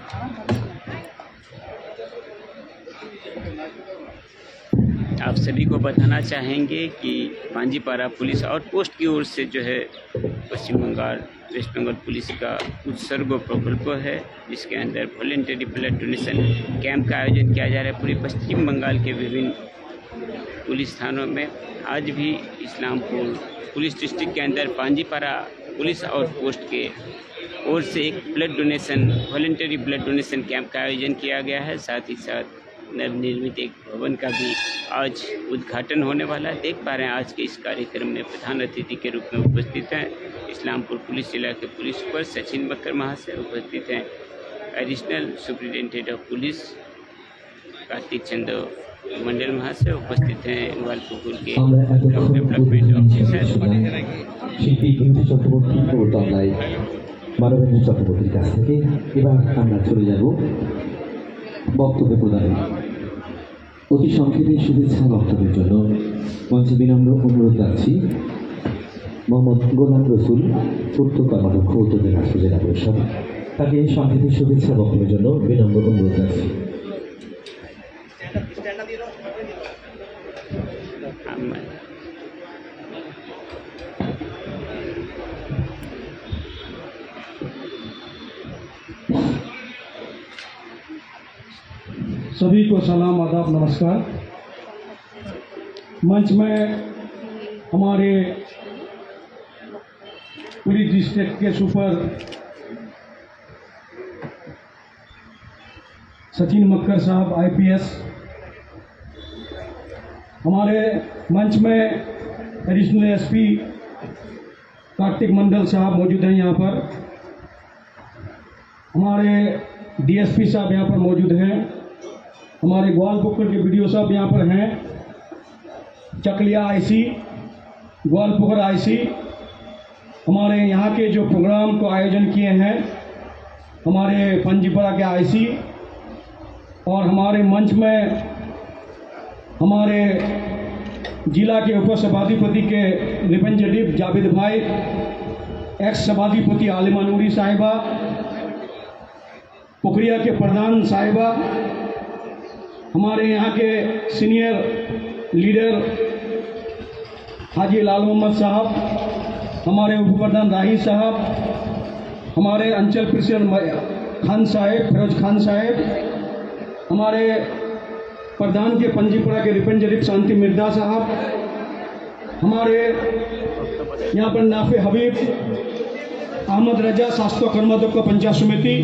आप सभी को बताना चाहेंगे कि पांजीपारा पुलिस आउटपोस्ट की ओर से जो है पश्चिम बंगाल वेस्ट बंगाल पुलिस का उत्सर्ग प्रकल्प है, जिसके अंदर वॉलेंटरी ब्लड डोनेशन कैंप का आयोजन किया जा रहा है पूरे पश्चिम बंगाल के विभिन्न पुलिस थानों में। आज भी इस्लामपुर पुलिस डिस्ट्रिक्ट के अंदर पांजीपारा पुलिस आउटपोस्ट के ओर से एक blood donation voluntary blood donation camp का आयोजन किया गया है। साथ ही साथ नवनिर्मित एक भवन का भी आज उद्घाटन होने वाला है। देख पा रहे हैं आज के इस कार्यक्रम में प्रधान अतिथि के रूप में उपस्थित हैं इस्लामपुर पुलिस जिला के पुलिस सुपर सचिन मक्कर महाशय, उपस्थित हैं additional superintendent of police Kartik Chandra Mondal महाशय, उपस्थित हैं गोपालपुर के डेवलपमेंट ऑफिसर। শিল্পী ইন্দু চক্রবর্তী ও তবলায় মানবেন্দ্র চক্রবর্তীর কাছ থেকে এবার আমরা চলে যাব বক্তব্য প্রদানে। অতি সংক্ষেপে শুভেচ্ছা বক্তব্যের জন্য মঞ্চে বিনম্র অনুরোধ রাখছি মোহাম্মদ গোলাম রসুল, পূর্ত কর্মাধ্যক্ষ উত্তর দিনাজপুর জেলা পরিষদ, তাকে সংক্ষেপে শুভেচ্ছা বক্তব্যের জন্য বিনম্র অনুরোধ রাখছি। सभी को सलाम, आदाब, नमस्कार। मंच में हमारे पुलिस डिस्ट्रिक्ट के सुपर सचिन मक्कर साहब IPS, हमारे मंच में एडिशनल SP कार्तिक मंडल साहब मौजूद हैं यहाँ पर, हमारे DSP साहब यहाँ पर मौजूद हैं, हमारे ग्वालपुर के BDO साहब यहाँ पर हैं, चकलिया IC, ग्वालपुर IC, हमारे यहाँ के जो प्रोग्राम को आयोजन किए हैं हमारे पंजीपरा के IC, और हमारे मंच में हमारे जिला के उप सभाधिपति के रिप्रेजेंटेटिव जावेद भाई, एक्स सभाधिपति आलिमा नूरी साहिबा, पोखरिया के प्रधान साहिबा, हमारे यहाँ के सीनियर लीडर हाजी लाल मोहम्मद साहब, हमारे उप प्रधान राही साहब, हमारे अंचल प्रेसिडेंट खान साहेब फिरोज खान साहेब, हमारे प्रधान के पंजीपुरा के रिप्रेजेंटेटिव शांति मिर्जा साहब, हमारे यहाँ पर नाफे हबीब अहमद रजा शास्त्र कर्माध्यक्ष पंचायत समिति,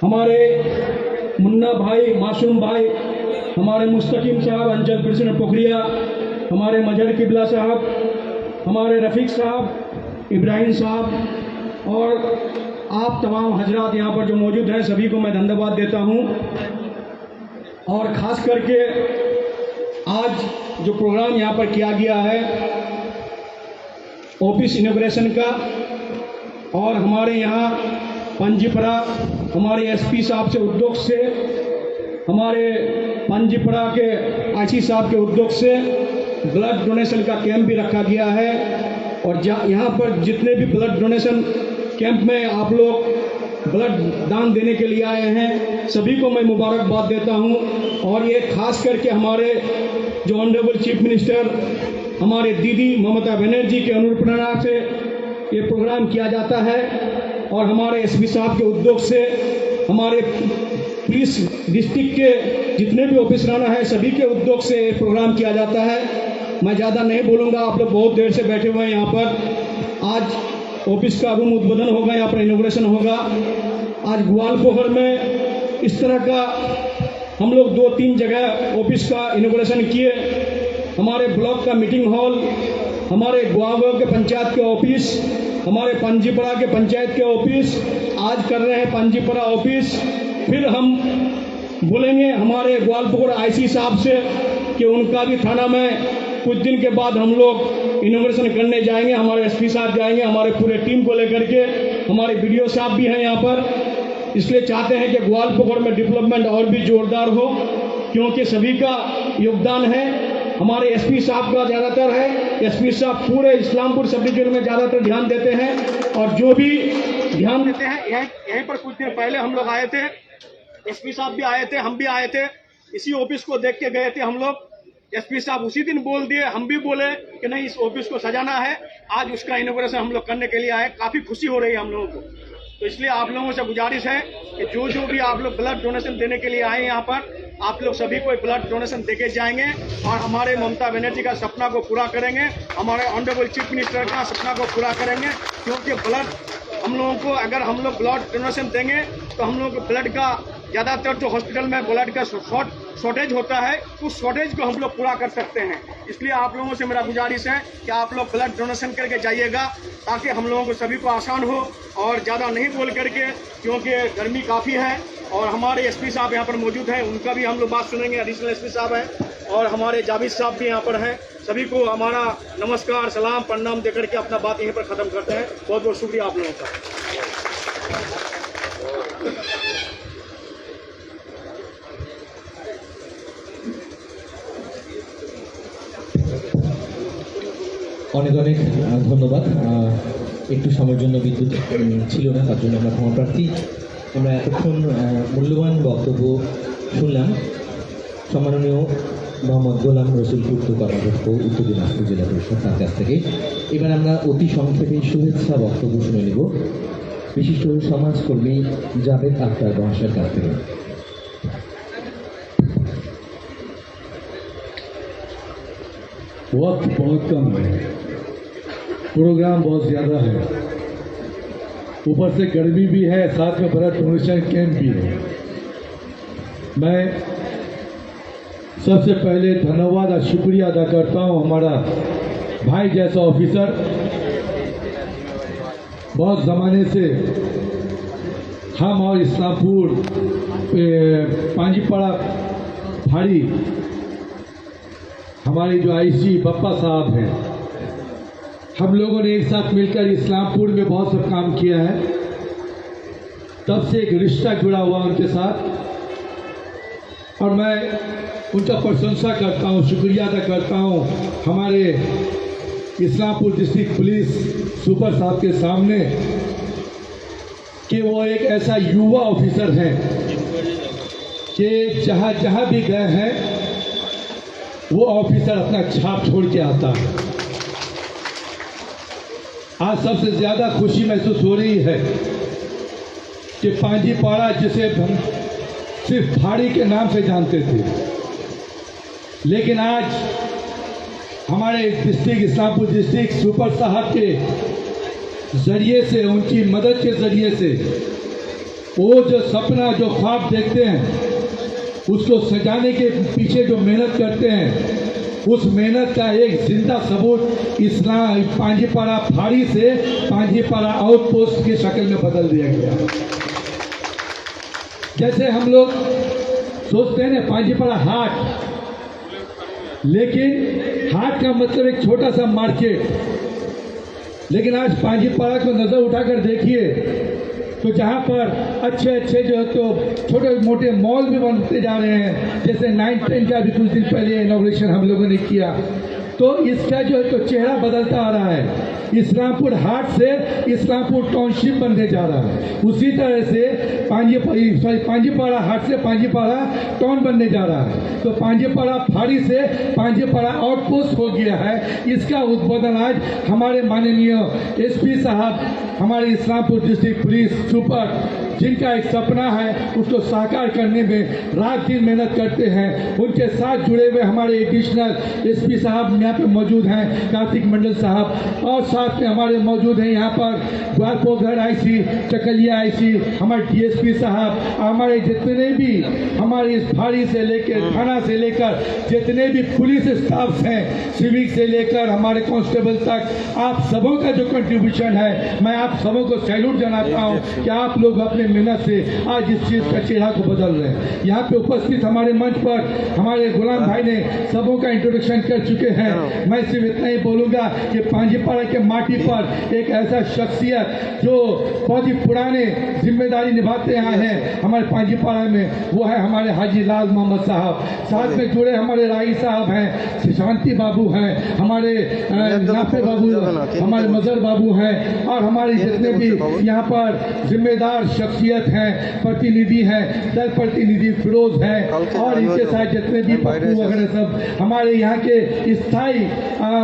हमारे मुन्ना भाई, मासूम भाई, हमारे मुस्तकीम साहब अंचल प्रेसिडेंट पोखरिया, हमारे मजहर किबला साहब, हमारे रफ़ीक साहब, इब्राहिम साहब, और आप तमाम हजरात यहाँ पर जो मौजूद हैं सभी को मैं धन्यवाद देता हूँ। और ख़ास करके आज जो प्रोग्राम यहाँ पर किया गया है ऑफिस इनॉग्रेशन का, और हमारे यहाँ पंजीपरा हमारे SP साहब से उद्योग से, हमारे पंजीपरा के IC साहब के उद्योग से ब्लड डोनेशन का कैंप भी रखा गया है। और यहाँ पर जितने भी ब्लड डोनेशन कैंप में आप लोग ब्लड दान देने के लिए आए हैं सभी को मैं मुबारकबाद देता हूँ। और ये खास करके हमारे जो ऑनरेबल चीफ मिनिस्टर हमारे दीदी ममता बनर्जी के अनुप्रेरणा से ये प्रोग्राम किया जाता है, और हमारे SP साहब के उद्योग से हमारे पुलिस डिस्ट्रिक्ट के जितने भी ऑफिसराना है सभी के उद्योग से ये प्रोग्राम किया जाता है। मैं ज़्यादा नहीं बोलूँगा, आप लोग बहुत देर से बैठे हुए हैं यहाँ पर। आज ऑफिस का रूम उद्বোधन होगा, यहाँ पर इनॉग्रेशन होगा। आज ग्वालपोखर में इस तरह का हम लोग 2-3 जगह ऑफिस का इनॉग्रेशन किए। हमारे ब्लॉक का मीटिंग हॉल, हमारे गाँव के पंचायत के ऑफिस, हमारे पंजीपरा के पंचायत के ऑफिस, आज कर रहे हैं पंजीपरा ऑफिस। फिर हम बोलेंगे हमारे ग्वालपुर IC साहब से कि उनका भी थाना में कुछ दिन के बाद हम लोग इनॉग्रेशन करने जाएंगे, हमारे SP साहब जाएंगे, हमारे पूरे टीम को लेकर के। हमारे BDO साहब भी हैं यहाँ पर, इसलिए चाहते हैं कि ग्वालपुर में डेवलपमेंट और भी जोरदार हो, क्योंकि सभी का योगदान है। हमारे SP साहब का ज़्यादातर है, SP साहब पूरे इस्लामपुर सब डिवीजन में ज़्यादातर ध्यान देते हैं, और जो भी ध्यान देते हैं। यहीं पर कुछ दिन पहले हम लोग आए थे, एसपी साहब भी आए थे, हम भी आए थे, इसी ऑफिस को देख के गए थे हम लोग। एसपी साहब उसी दिन बोल दिए, हम भी बोले कि नहीं इस ऑफिस को सजाना है। आज उसका इनॉग्रेशन हम लोग करने के लिए आए, काफ़ी खुशी हो रही है हम लोगों को। तो इसलिए आप लोगों से गुजारिश है कि जो भी आप लोग ब्लड डोनेशन देने के लिए आए यहाँ पर, आप लोग सभी को ब्लड डोनेशन देके जाएंगे और हमारे ममता बनर्जी का सपना को पूरा करेंगे, हमारे ऑनरेबल चीफ मिनिस्टर का सपना को पूरा करेंगे। क्योंकि ब्लड हम लोगों को, अगर हम लोग ब्लड डोनेशन देंगे तो हम लोगों को ब्लड का ज़्यादातर जो हॉस्पिटल में ब्लड का शॉर्टेज होता है, उस शॉर्टेज को हम लोग पूरा कर सकते हैं। इसलिए आप लोगों से मेरा गुजारिश है कि आप लोग ब्लड डोनेशन करके जाइएगा, ताकि हम लोगों को सभी को आसान हो। और ज़्यादा नहीं बोल करके, क्योंकि गर्मी काफ़ी है और हमारे एसपी साहब यहाँ पर मौजूद हैं, उनका भी हम लोग बात सुनेंगे। एडिशनल एसपी साहब हैं और हमारे जावेद साहब भी यहाँ पर हैं। सभी को हमारा नमस्कार, सलाम, प्रणाम देकर के अपना बात यहीं पर ख़त्म करते हैं। बहुत बहुत शुक्रिया आप लोगों का। অনেক অনেক ধন্যবাদ। একটু সময়ের জন্য বিদ্যুৎ ছিল না, তার জন্য আমরা ক্ষমা প্রার্থী। আমরা এতক্ষণ মূল্যবান বক্তব্য শুনলাম সম্মাননীয় মোহাম্মদ গোলাম রসুল পূর্ত কর্মকর্তা, উত্তর দিনাজপুর জেলা পরিষদ, তার কাছ থেকে। এবার আমরা অতি সংক্ষেপে শুভেচ্ছা বক্তব্য শুনে নেব বিশিষ্ট সমাজকর্মী জাভেদ আখতার মহাশয়ের কাছ থেকে। वक्त बहुत कम है, प्रोग्राम बहुत ज़्यादा है, ऊपर से गर्मी भी है, साथ में बड़ा डोनेशन कैंप भी है। मैं सबसे पहले धन्यवाद और शुक्रिया अदा करता हूँ हमारा भाई जैसा ऑफिसर। बहुत ज़माने से हम और इस्लामपुर पांजीपाड़ा फाड़ी हमारे जो आईसी बप्पा साहब हैं, हम लोगों ने एक साथ मिलकर इस्लामपुर में बहुत सब काम किया है। तब से एक रिश्ता जुड़ा हुआ उनके साथ और मैं उनका प्रशंसा करता हूँ, शुक्रिया अदा करता हूँ हमारे इस्लामपुर डिस्ट्रिक्ट पुलिस सुपर साहब के सामने कि वो एक ऐसा युवा ऑफिसर हैं कि जहाँ जहाँ भी गए हैं वो ऑफिसर अपना छाप छोड़ के आता है। आज सबसे ज़्यादा खुशी महसूस हो रही है कि पांजीपाड़ा, जिसे हम सिर्फ फाड़ी के नाम से जानते थे, लेकिन आज हमारे डिस्ट्रिक्ट इस्लामपुर डिस्ट्रिक्ट सुपर साहब के ज़रिए से, उनकी मदद के ज़रिए से, वो जो सपना, जो ख्वाब देखते हैं, उसको सजाने के पीछे जो मेहनत करते हैं, उस मेहनत का एक जिंदा सबूत इस्लाम पांजीपाड़ा फाड़ी से पांजीपाड़ा आउटपोस्ट की शक्ल में बदल दिया गया। जैसे हम लोग सोचते हैं ना पांजीपाड़ा हाट, लेकिन हाट का मतलब एक छोटा सा मार्केट, लेकिन आज पांजीपाड़ा को नज़र उठाकर देखिए तो जहाँ पर अच्छे अच्छे जो है तो छोटे मोटे मॉल भी बनते जा रहे हैं, जैसे 9-10 का भी कुछ दिन पहले इनॉग्रेशन हम लोगों ने किया, तो इसका जो है तो चेहरा बदलता आ रहा है। इस्लामपुर हाट से इस्लामपुर टाउनशिप बनने जा रहा है, उसी तरह से पांजीपाड़ा हाट से पांजीपाड़ा टाउन बनने जा रहा है। तो पांजीपाड़ा फाड़ी से पांजीपाड़ा आउटपोस्ट हो गया है। इसका उद्बोधन आज हमारे माननीय एसपी साहब, हमारे इस्लामपुर डिस्ट्रिक्ट पुलिस सुपर, जिनका एक सपना है उसको साकार करने में रात दिन मेहनत करते हैं, उनके साथ जुड़े हुए हमारे एडिशनल एसपी साहब यहाँ पे मौजूद हैं, कार्तिक मंडल साहब, और साथ में हमारे मौजूद हैं यहाँ पर ग्वालपोघर आईसी, चकलिया आईसी, हमारे डीएसपी साहब, हमारे जितने भी हमारे इस फाड़ी से लेकर थाना से लेकर जितने भी पुलिस स्टाफ हैं, सिविक से लेकर हमारे कांस्टेबल तक, आप सबों का जो कंट्रीब्यूशन है, मैं आप सबों को सैल्यूट जनाता हूँ कि आप लोग अपने अपने मेहनत से आज इस चीज़ का चेहरा को बदल रहे हैं। यहाँ पे उपस्थित हमारे मंच पर हमारे गुलाम भाई ने सबों का इंट्रोडक्शन कर चुके हैं। मैं सिर्फ इतना ही बोलूँगा कि पांजीपाड़ा के माटी पर एक ऐसा शख्सियत जो बहुत ही पुराने जिम्मेदारी निभाते आए हैं हमारे पांजीपाड़ा में, वो है हमारे हाजी लाल मोहम्मद साहब। साथ में जुड़े हमारे राही साहब हैं, शांति बाबू हैं, हमारे नाफे बाबू, हमारे मजर बाबू हैं, और हमारे जितने भी यहाँ पर जिम्मेदार शख्सियत हैं, प्रतिनिधि हैं, दल प्रतिनिधि फिरोज हैं, और इनके साथ जितने भी पप्पू वगैरह सब हमारे यहाँ के स्थायी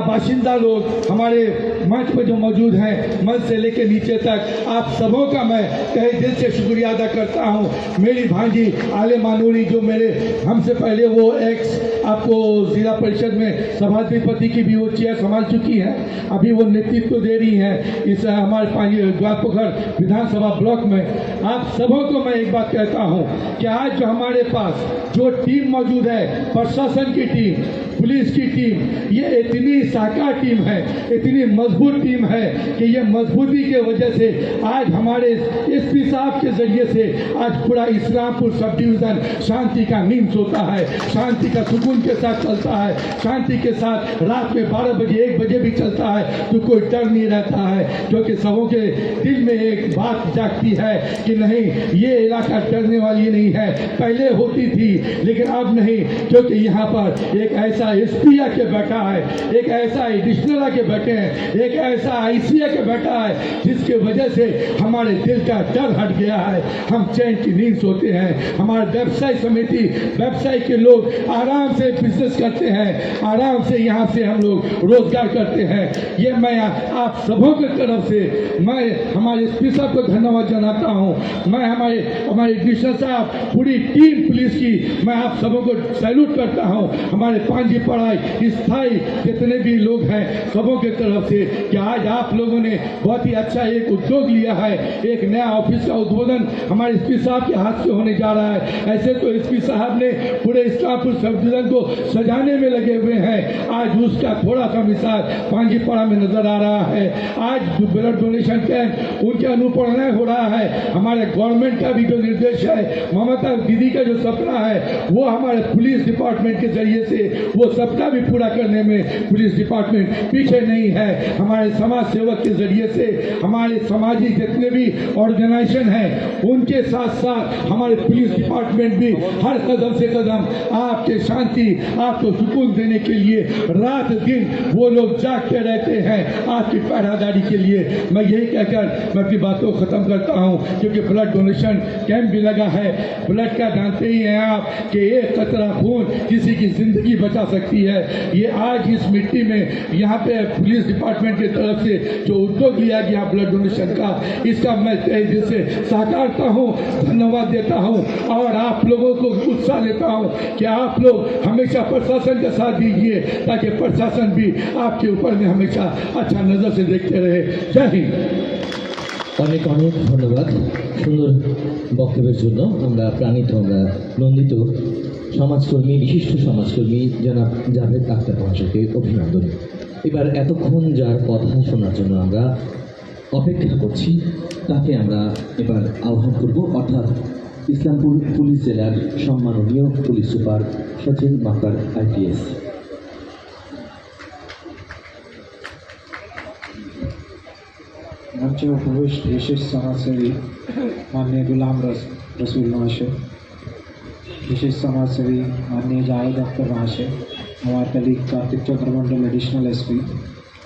बाशिंदा लोग हमारे मंच पर जो मौजूद हैं, मंच से लेकर नीचे तक, आप सबों का मैं तहे दिल से शुक्रिया अदा करता हूँ। मेरी भांजी आले मानूरी जो मेरे हमसे पहले वो एक्स आपको जिला परिषद में सभाधिपति की भी वो चेयर संभाल चुकी है, अभी वो नेतृत्व दे रही हैं इस हमारे ग्वालपोखर विधानसभा ब्लॉक में। आप सबों को मैं एक बात कहता हूँ कि आज जो हमारे पास जो टीम मौजूद है, प्रशासन की टीम, पुलिस की टीम, ये इतनी साकार टीम है, इतनी मजबूत टीम है कि ये मजबूती के वजह से आज हमारे एसपी साहब के जरिए से आज पूरा इस्लामपुर सब डिवीज़न शांति का नींद सोता है, शांति का सुकून के साथ चलता है, शांति के साथ रात में 12 बजे 1 बजे भी चलता है तो कोई डर नहीं रहता है, क्योंकि सबों के दिल में एक बात जागती है कि नहीं, ये इलाका डरने वाली नहीं है। पहले होती थी लेकिन अब नहीं, क्योंकि यहाँ पर एक ऐसा एसपी के बैठा है, एक ऐसा एडिशनल के बैठे हैं, एक ऐसा आईसीए के बैठा है, जिसके वजह से हमारे दिल का डर हट गया है, हम चैन की नींद सोते हैं। हमारे व्यवसाय समिति, व्यवसाय के लोग आराम से बिजनेस करते हैं, आराम से यहाँ से हम लोग रोजगार करते हैं। ये मैं आप सबों की तरफ से मैं हमारे एसपी साहब को धन्यवाद जनाता हूँ। मैं हमारे एडिशनल साहब, पूरी टीम पुलिस की मैं आप सबों को सैल्यूट करता हूँ। हमारे पांजीपाड़ा स्थायी जितने भी लोग हैं सबों की तरफ से कि आज आप लोगों ने बहुत ही अच्छा एक उद्योग लिया है, एक नया ऑफिस का उद्बोधन हमारे एसपी साहब के हाथ से होने जा रहा है। ऐसे तो एसपी साहब ने पूरे इस्लामपुर सब डिवीजन को सजाने में लगे हुए हैं, आज उसका थोड़ा सा मिसाल पांजीपाड़ा में नजर आ रहा है। आज ब्लड डोनेशन कैंप उनके अनुप्रेरणा हो रहा है। हमारे गवर्नमेंट का भी जो निर्देश है, ममता दीदी का जो सपना है, वो हमारे पुलिस डिपार्टमेंट के जरिए से वो सपना भी पूरा करने में पुलिस डिपार्टमेंट पीछे नहीं है। हमारे समाज सेवक के जरिए से हमारे सामाजिक जितने भी ऑर्गेनाइजेशन हैं, उनके साथ साथ हमारे पुलिस डिपार्टमेंट भी हर कदम से कदम आपके शांति, आपको सुकून देने के लिए रात दिन वो लोग जागते रहते हैं आपकी पहरादारी के लिए। मैं यही कहकर मैं अपनी बातों को खत्म करता हूँ, क्योंकि ब्लड डोनेशन कैंप भी लगा है। ब्लड का जानते ही हैं आप कि एक कतरा खून किसी की जिंदगी बचा सकती है। ये आज इस मिट्टी में यहाँ पे पुलिस डिपार्टमेंट की तरफ से जो उद्योग लिया गया ब्लड डोनेशन का, इसका मैं तहे दिल से सराहता हूँ, धन्यवाद देता हूँ, और आप लोगों को उत्साह देता हूँ कि आप लोग हमेशा प्रशासन का साथ दीजिए, ताकि प्रशासन भी आपके ऊपर में हमेशा अच्छा नज़र से देखते रहे। जय हिंद। অনেক অনেক ধন্যবাদ সুন্দর বক্তব্যের জন্য। আমরা প্রাণিত, আমরা নন্দিত সমাজকর্মী, বিশিষ্ট সমাজকর্মী জনাব জাভেদ আখতার মহাশয়কে অভিনন্দন। এবার এতক্ষণ যার কথা শোনার জন্য আমরা অপেক্ষা করছি, তাকে আমরা এবার আহ্বান করব, অর্থাৎ ইসলামপুর পুলিশ জেলার সম্মাননীয় police super Sachin Makar IPS। मंच में उपविष्ट विशिष्ट समाजसेवी माननीय गुलाम रसूल महाशय, विशिष्ट समाजसेवी माननीय जावेद अख्तर महाशय, हमारे colleague Kartik Chandra Mondal additional SP,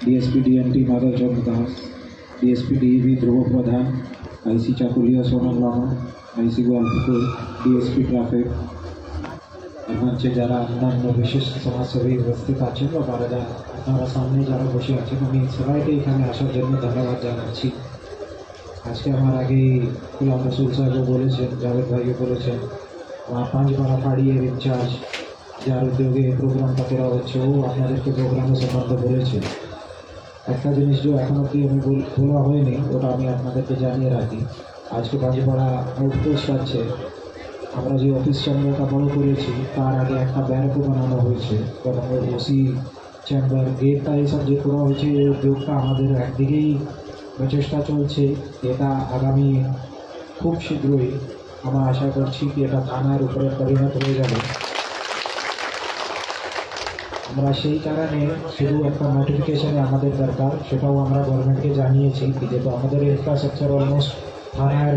DSP DNT Madhab Chandra Das, DSP DEB Dhruba Pradhan, IC Chakulia Sonal Lama, IC Goalpur, DSP traffic, मंचे যারা অন্যান্য বিশিষ্ট সমাজসেবী উপস্থিত আছেন বা আপনারা সামনে যারা বসে আছেন, আমি সবাইকে এখানে আসার জন্য ধন্যবাদ জানাচ্ছি। আজকে আমার আগেই গুলাম রসুল সাহেবও বলেছেন, জাভেদ ভাইও বলেছেন, আমার পাঁচপাড়া ফাঁড়ির ইনচার্জ যার উদ্যোগে এই প্রোগ্রামটা করা হচ্ছে, ও আপনাদেরকে প্রোগ্রামের সম্বন্ধে বলেছে। একটা জিনিস যে এখন অবধি আমি বলা হয়নি, ওটা আমি আপনাদেরকে জানিয়ে রাখি। আজকে পাঁচপাড়া আউটপোস্ট আছে, আমরা যে অফিস চেম্বারটা বড় করেছি তার আগে একটা ব্যারাকও বানানো হয়েছে, এবং ওসি চেম্বার গেটটা এইসব যে করা হয়েছে, এই উদ্যোগটা আমাদের একদিকেই প্রচেষ্টা চলছে। এটা আগামী খুব শীঘ্রই আমরা আশা করছি কি এটা থানার উপরে পরিণত হয়ে যাবে। আমরা সেই কারণে শুধু একটা নোটিফিকেশনে আমাদের দরকার, সেটাও আমরা গভর্নমেন্টকে জানিয়েছি কি যেহেতু আমাদের ইনফ্রাস্ট্রাকচার অলমোস্ট থানার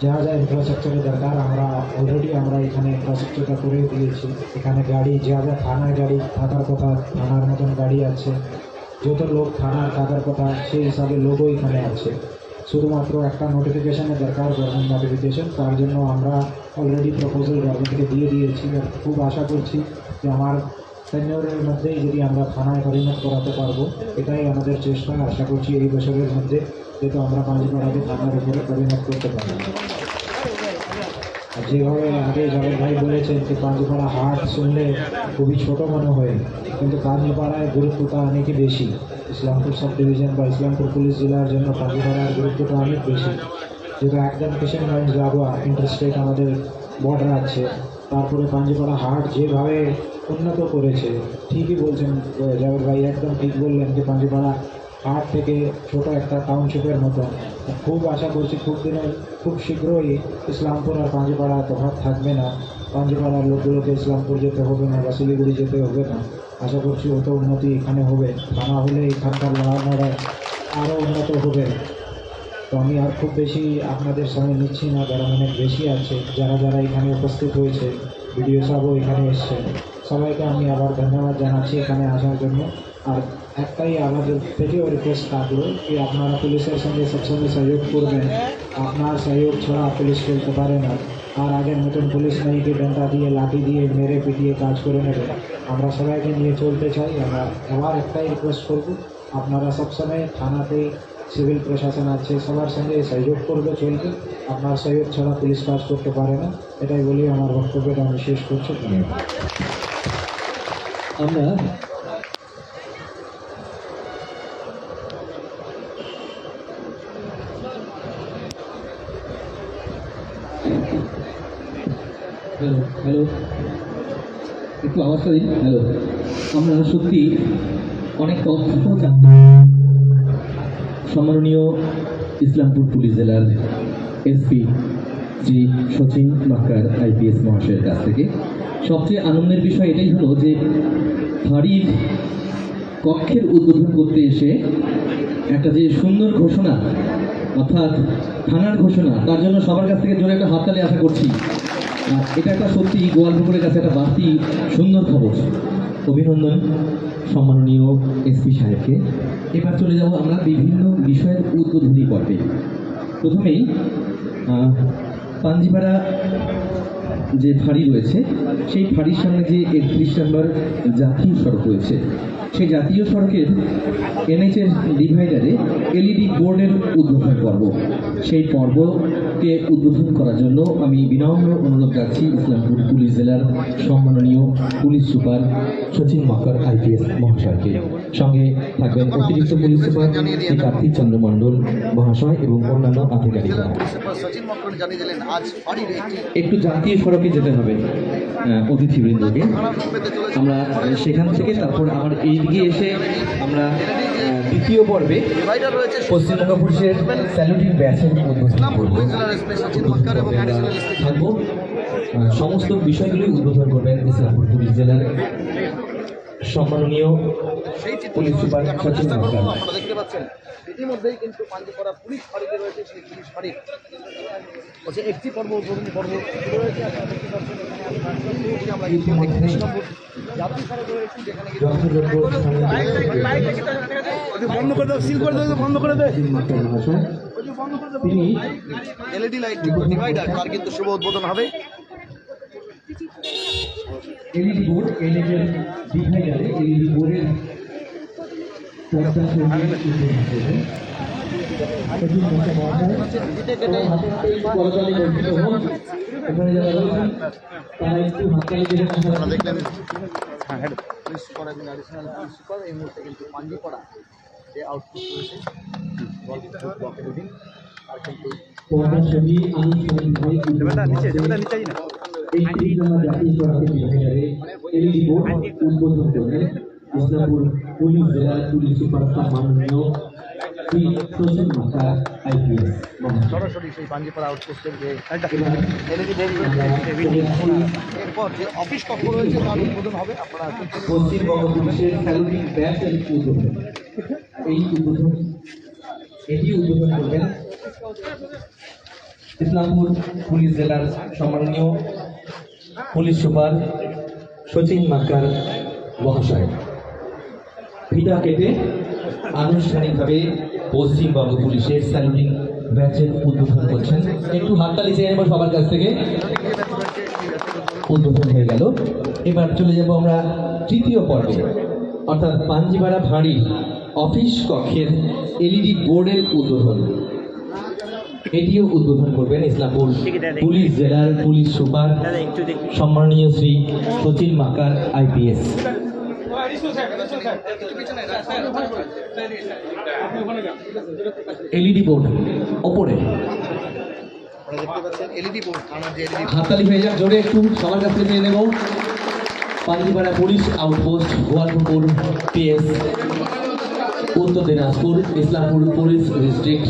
যা যা ইনফ্রাস্ট্রাকচারের দরকার আমরা অলরেডি আমরা এখানে ইনফ্রাস্ট্রাকচারটা করে দিয়েছি। এখানে গাড়ি যা যা থানার গাড়ি থাকার কথা, থানার মতন গাড়ি আছে, যত লোক থানার থাকার কথা সেই হিসাবে লোকও এখানে আছে। শুধুমাত্র একটা নোটিফিকেশনের দরকার, গভর্নমেন্ট নোটিফিকেশন, তার জন্য আমরা অলরেডি প্রপোজাল গভর্নমেন্টকে দিয়ে দিয়েছি। আর খুব আশা করছি যে আমার টেনিওরের মধ্যেই যদি আমরা থানায় পরিণত করাতে পারবো, এটাই আমাদের চেষ্টা। আশা করছি এই বছরের মধ্যে যেহেতু আমরা পাঁচপাড়াকে থানার উপরে পরিণত করতে পারবো। আর যেভাবে আগে জাভেদ ভাই বলেছেন যে পাঁচপাড়া হাট শুনলে খুবই ছোট মনে হয়, কিন্তু পাঁচপাড়ায় গুরুত্বটা অনেকই বেশি। ইসলামপুর সাব ডিভিশন বা ইসলামপুর পুলিশ জেলার জন্য পাঁচপাড়ার গুরুত্বটা অনেক বেশি। যেহেতু একদম কিশনগঞ্জ যাবো ইন্টারস্টেট আমাদের বর্ডার আছে, তারপরে পাঁচপাড়া হাট যেভাবে উন্নত করেছে, ঠিকই বলছেন জাভেদ ভাই, একদম ঠিক বললেন যে পাঁচপাড়া হাট থেকে ছোট একটা টাউনশিপের মতো। খুব আশা করছি খুব শীঘ্রই ইসলামপুর আর পাঁচপাড়া তফাৎ থাকবে না। পাঁচপাড়ার লোকগুলোকে ইসলামপুর যেতে হবে না বা শিলিগুড়ি যেতে হবে না। আশা করছি অত উন্নতি এখানে হবে, থানা হলে এখানকার লড়াই আরও উন্নত হবে। তো আমি আর খুব বেশি আপনাদের সময় নিচ্ছি না, কারণ অনেক বেশি আছে যারা যারা এখানে উপস্থিত হয়েছে, ভিডিও সাহেবও এখানে এসছেন, সবাইকে আমি আবার ধন্যবাদ জানাচ্ছি এখানে আসার জন্য। আর একটাই আমাদের থেকেও রিকোয়েস্ট থাকলো কি আপনারা পুলিশের সঙ্গে সবসময় সহযোগ করবেন। আপনার সহযোগ ছাড়া পুলিশ চলতে পারে না। আর আগের মতন পুলিশ নেই কি ডন্ডা দিয়ে লাঠি দিয়ে মেরে পিটিয়ে কাজ করে নেবে। আমরা সবাইকে নিয়ে চলতে চাই। আমরা আবার একটাই রিকোয়েস্ট করবো, আপনারা সবসময় থানাতে সিভিল প্রশাসন আছে, সবার সঙ্গে সহযোগ করবে, চলবে। আপনার সহযোগ ছাড়া পুলিশ কাজ করতে পারে না। এটাই বলি আমার বক্তব্যটা আমি শেষ করছি। ধন্যবাদ। আমরা হ্যালো একটু আওয়াজটা দিন। হ্যালো, আমরা সত্যি অনেক তথ্য জানতে সম্মাননীয় ইসলামপুর পুলিশ জেলার এসপি শ্রী সচিন মাক্কার আইপিএস মহাশয়ের কাছ থেকে। সবচেয়ে আনন্দের বিষয় এটাই হলো যে ফাঁড়ির কক্ষের উদ্বোধন করতে এসে একটা যে সুন্দর ঘোষণা, অর্থাৎ থানার ঘোষণা, তার জন্য সবার কাছ থেকে জোরে একটা হাততালি আশা করছি। এটা একটা সত্যি গোয়ালপুকুরের কাছে একটা বাড়তি সুন্দর খবর। অভিনন্দন সম্মাননীয় এসপি সাহেবকে। এবার চলে যাব আমরা বিভিন্ন বিষয়ের উদ্বোধনী পর্বে। প্রথমেই পাঞ্জিপাড়া যে ফাঁড়ি রয়েছে, সেই ফাঁড়ির সামনে যে 31 নম্বর জাতীয় সড়ক রয়েছে, সেই জাতীয় সড়কের এনএচএর ডিভাইডারে এলইডি বোর্ডের উদ্বোধন পর্ব। সেই পর্বকে উদ্বোধন করার জন্য আমি বিনম্র অনুরোধ রাখছি ইসলামপুর পুলিশ জেলার সম্মাননীয় police super Sachin Makkar IPS মহাশয়কে। সঙ্গে থাকবেন অতিরিক্ত পুলিশ সুপার শ্রী কার্তিক চন্দ্র মণ্ডল মহাশয় এবং অন্যান্য আধিকারিকরা। সচিন মক্কর জানিয়ে দিলেন আজ ফাঁড়ির একটু জাতীয় সড়কে যেতে হবে অতিথিবৃন্দকে। আমরা সেখান থেকে তারপর আমার এই দিকে এসে আমরা দ্বিতীয় পর্বে পশ্চিমবঙ্গ পুলিশের স্যালুটিং ব্যাচের উদ্বোধন করব। থাকবো সমস্ত বিষয়গুলি উদ্বোধন করবেন ইসলামপুর পুলিশ জেলার সম্মাননীয় পুলিশ সুপার সচিন মাক্কার। আপনারা দেখতে পাচ্ছেন ইতিমধ্যেই কিন্তু পাঞ্জিপাড়া পুলিশ ফাঁড়িতে রয়েছে সেই পুলিশ ফাঁড়ির হচ্ছে একটি পর্ব, উদ্বোধনী পর্ব রয়েছে। আপনারা দেখতে পাচ্ছেন আমরা কিন্তু 31 নম্বর জাতীয় সড়ক রয়েছে, যেখানে বন্ধ করে দাও, সিল করে দাও, বন্ধ করে দে। তিনি এলইডি লাইট ডিভাইডার তার কিন্তু শুভ উদ্বোধন হবে। এলইডি বোর্ড, এলইডি ডিভাইডারে এলইডি বোর্ডের পর্দা এখানে যারা রয়েছেন তারা একটু হাততালি দিয়ে আপনারা দেখলেন পুলিশ সুপার এবং অ্যাডিশনাল পুলিশ সুপার এই মুহূর্তে কিন্তু পাঞ্জিপাড়া যে আউটপুট রয়েছে ব্লকের অধীন আর কিন্তু পর্দা ছবি এই জাতীয় সড়কের ডিভাইডারে এলইডি বোর্ড উদ্বোধন করবেন ইসলামপুর পুলিশ জেলার পুলিশ সুপার সম্মাননীয় শ্রী সচিন মাকার IPS সরাসরি সেই পাঞ্জিপাড়া আউটপোস্টের যে এরপর যে অফিস কক্ষ রয়েছে তার উদ্বোধন হবে। আপনারা পশ্চিমবঙ্গ পুলিশের স্যালুটিং ব্যাচের উদ্বোধন, এই উদ্বোধন এটি উদ্বোধন করবেন ইসলামপুর পুলিশ জেলার সম্মাননীয় পুলিশ সুপার সচিন মাকার মহাশয়। ফিতা কেটে আনুষ্ঠানিকভাবে পশ্চিমবঙ্গ পুলিশের স্যালুটিং ব্যাচের উদ্বোধন করছেন। একটু হাততালি চেয়ে নেব সবার কাছ থেকে। উদ্বোধন হয়ে গেল। এবার চলে যাব আমরা তৃতীয় পর্বে, অর্থাৎ পাঞ্জিপাড়া ফাঁড়ি অফিস কক্ষের LED বোর্ডের উদ্বোধন। এটিও উদ্বোধন করবেন ইসলামপুর পুলিশ জেলার পুলিশ সুপার সম্মাননীয় Shri Sachin Makar IPS। LED board ওপরে আপনারা দেখতে পাচ্ছেন এলইডি বোর্ড, থানার যে এলইডি হাততালি হয়ে যাক জোরে একটু সবার কাছ থেকে নিয়ে নেব। Panjipara police outpost, Goalpur PS, উত্তর দিনাজপুর, ইসলামপুর পুলিশ ডিস্ট্রিক্ট।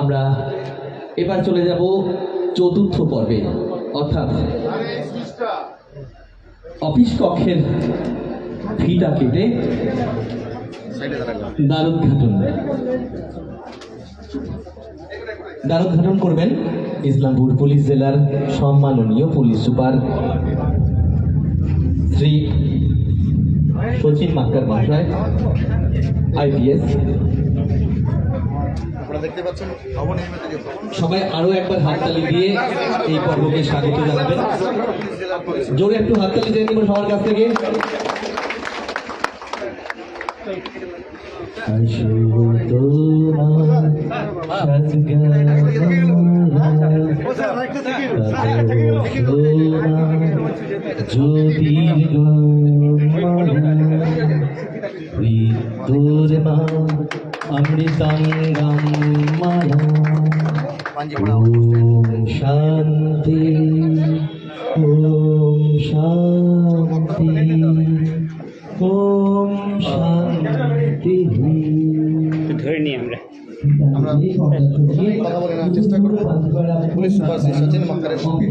আমরা এবার চলে যাব চতুর্থ পর্বে, অর্থাৎ অফিস কক্ষের ফিতা কেটে সাইডে দাঁড়াবেন। দ্বারোদ্ঘাটন করবেন ইসলামপুর পুলিশ জেলার সম্মাননীয় পুলিশ সুপার শ্রী সচিন মাক্কার মহাশয় IPS। আপনারা দেখতে পাচ্ছেন নবনির্মিত যে ভবন, সবাই আরো একবার হাততালি দিয়ে এই পর্বকে স্বাগত জানাবেন। জেলার পুলিশ জোরে একটু হাততালি দিয়ে নিব সবার কাছ থেকে। অমৃতাঙ্গম মালা পাঞ্জিপাড়া ওম শান্তি, ওম শান্তি, ওম শান্তি। ধরে নিই আমরা। আমরা কথা বলে নেওয়ার চেষ্টা করবো পুলিশ সুপার শ্রী সচিন মাকারের সঙ্গে।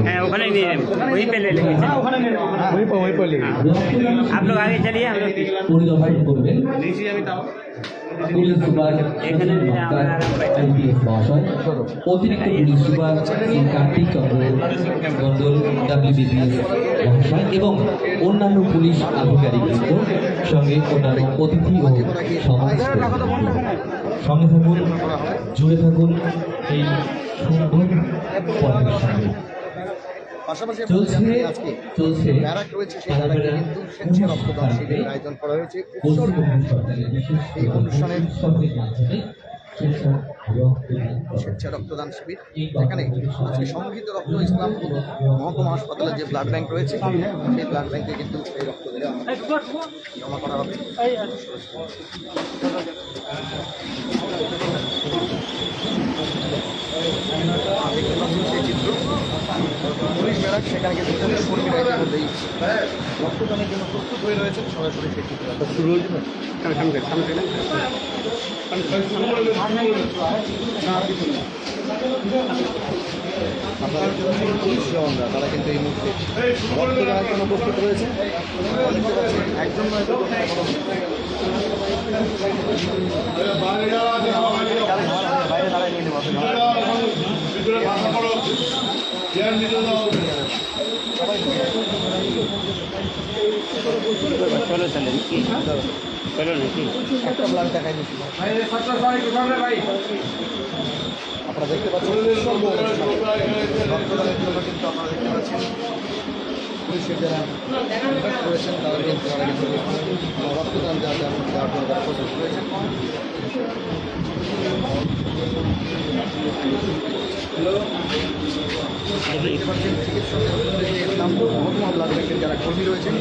हाँ वही नहीं है, वहीं पे ले लेंगे। वहीं पर लेंगे। आप लोग आगे चलिए, हम लोग পরিদর্শন করবেন পুলিশ সুপার এখানে IPS মহাশয়, অতিরিক্ত police super Shri Kartik Chandra Mondal WBPS মহাশয় এবং অন্যান্য পুলিশ আধিকারিকবৃন্দ, সঙ্গে অন্যান্য অতিথি ও সমাজ সঙ্গে থাকুন, জুড়ে থাকুন এই সুন্দর পর্বের সঙ্গে। পাশাপাশি চলছে আজকে চলছে ব্যারাক রয়েছে, সেই ব্যারাকে কিন্তু স্বেচ্ছা রক্তদান শিবিরের আয়োজন করা হয়েছে। পশ্চিমবঙ্গ সরকারের বিশেষ এই অনুষ্ঠানের উৎসবের মাধ্যমে স্বেচ্ছা রক্তদান করা। স্বেচ্ছা রক্তদান শিবির, যেখানে আজকে সংগৃহীত রক্ত ইসলামপুর মহকুমা হাসপাতালে যে ব্লাড ব্যাংক রয়েছে সেই ব্লাড ব্যাংকে কিন্তু এই রক্ত দেওয়া জমা করা হবে। দেখতে পাচ্ছেন সেই চিত্র পুলিশ ব্যারাক, সেখানে কিন্তু পুলিশ কর্মীরা ইতিমধ্যেই রক্তদানের জন্য প্রস্তুত হয়ে রয়েছেন। সরাসরি সেই চিত্র আপনারা পুলিশ জওয়ানরা তারা কিন্তু এই মুহূর্তে রক্তদানের জন্য প্রস্তুত রয়েছে। দেখতে পাচ্ছেন একজন নয় দুজন নয়, বাইরে দাঁড়ায় নিয়ে নেব चलो चलो चलो नहीं একটা ব্লাড দেখাই দিচ্ছি। আপনারা দেখতে পাচ্ছেন রক্তদানের জন্য কিন্তু আপনারা দেখতে পাচ্ছেন পুলিশের যারা রয়েছেন তারা কিন্তু রক্তদান দেওয়ার জন্য তারা প্রস্তুত রয়েছেন। দেখতে পাচ্ছেন চিকিৎসক ইসলামপুর মহকুমা ব্লাড ব্যাংকের যারা কর্মী রয়েছেন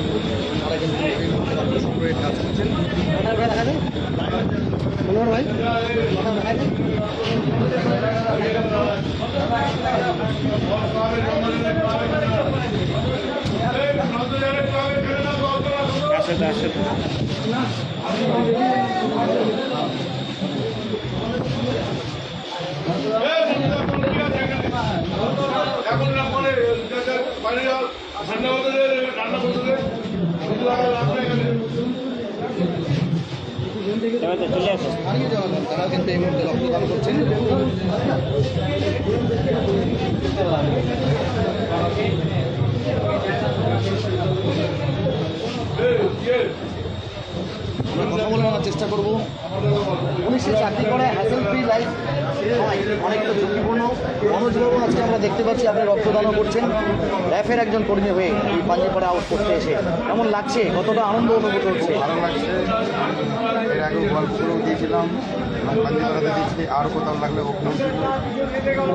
তারা কিন্তু এই মুহূর্তে রয়ে কাজ করছেন। স্থানীয় জনগণ তারা কিন্তু এই মুহূর্তে রক্তদান করছেন। আমরা কথা বলে নেওয়ার চেষ্টা করব। পুলিশের চাকরি করে হ্যাসেল ফ্রি লাইফ অনেকটা ঝুঁকিপূর্ণ। মনোজবাবু আজকে আমরা দেখতে পাচ্ছি আপনি রক্তদানও করছেন র্যাফের একজন কর্মী হয়ে এই পাঞ্জিপাড়া আউটপোস্টে এসে কেমন লাগছে, কতটা আনন্দ অনুভূত হচ্ছে? ভালো লাগছে। এর আগে গল্পগুলো দিয়েছিলাম, পাঞ্জিপাড়াতে দিয়েছি, আর কোথাও লাগলে ওখানেও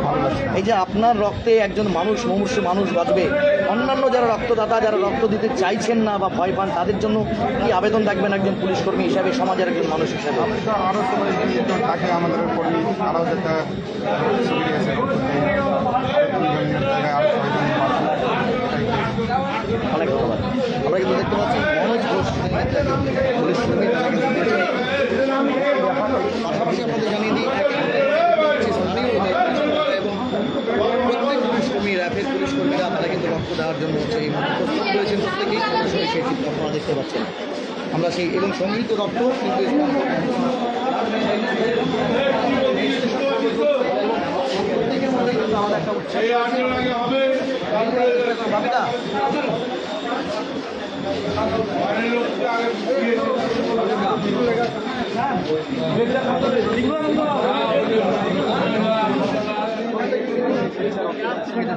ভালো লাগছে। এই যে আপনার রক্তে একজন মানুষ, মুমূর্ষু মানুষ বাঁচবে, অন্যান্য যারা রক্তদাতা যারা রক্ত দিতে চাইছেন না বা ভয় পান তাদের জন্য কি আবেদন রাখবেন একজন পুলিশ কর্মী হিসাবে, সমাজের একজন মানুষ হিসাবে? আরও সবাই থাকে আমাদের কর্মী, আরও যেটা সুবিধা আছে অনেক ধন্যবাদ। আমরা কিন্তু দেখতে পাচ্ছি মনোজ ঘোষ পুলিশ কর্মী, তারা কিন্তু বলছেন। পাশাপাশি আপনাদের জানিয়ে দিই স্থানীয় এবং প্রত্যেক পুলিশ কর্মী র্যাফের পুলিশ কর্মীরা তারা কিন্তু রক্ত দেওয়ার জন্য হচ্ছে এই প্রস্তুত রয়েছেন প্রত্যেকেই। সরাসরি সেই চিত্র আপনারা দেখতে পাচ্ছেন। আমরা সেই এবং সংগৃহীত রক্ত কিন্তু আমাদের একটা উৎসাহ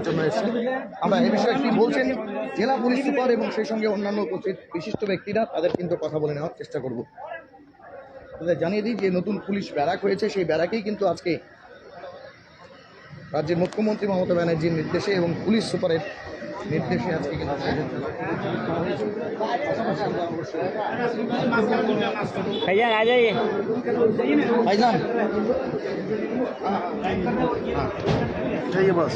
জন্য এসেছে। আমরা এই বিষয়ে কি বলছেন জেলা পুলিশ সুপার এবং সেই সঙ্গে অন্যান্য উপস্থিত বিশিষ্ট ব্যক্তিরা, তাদের কিন্তু কথা বলে নেওয়ার চেষ্টা করব। আপনাদের জানিয়ে দিই যে নতুন পুলিশ ব্যারাক হয়েছে, সেই ব্যারাকেই কিন্তু আজকে রাজ্যের মুখ্যমন্ত্রী মমতা ব্যানার্জির নির্দেশে এবং পুলিশ সুপারের निर्देशे आज के भैया आ जाइए भाईजान चाहिए बस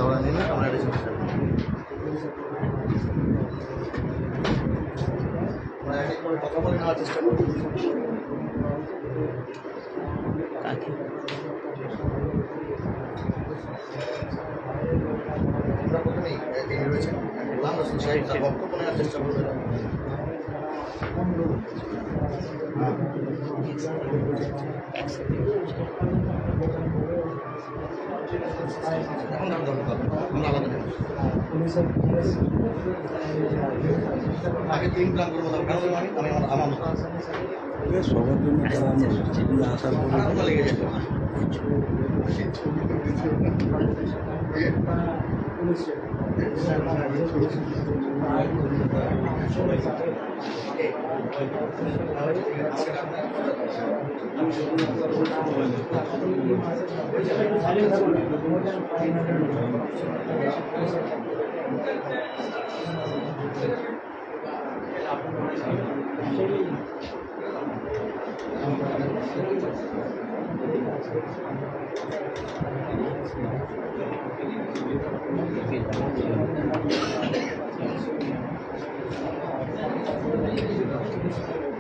दौड़ा नहीं हमारे কথা বলে নেওয়ার চেষ্টা করব। আমরা প্রথমেই তিনি রয়েছেন গোলাম রসুল সাহেব, তার বক্তব্য নেওয়ার চেষ্টা করব। এখন ধন্যবাদ আমরা আলাদা আগে তিন প্ল্যান করবো কারণ আমি আমার সবার জন্য আশা করি লেগে যেত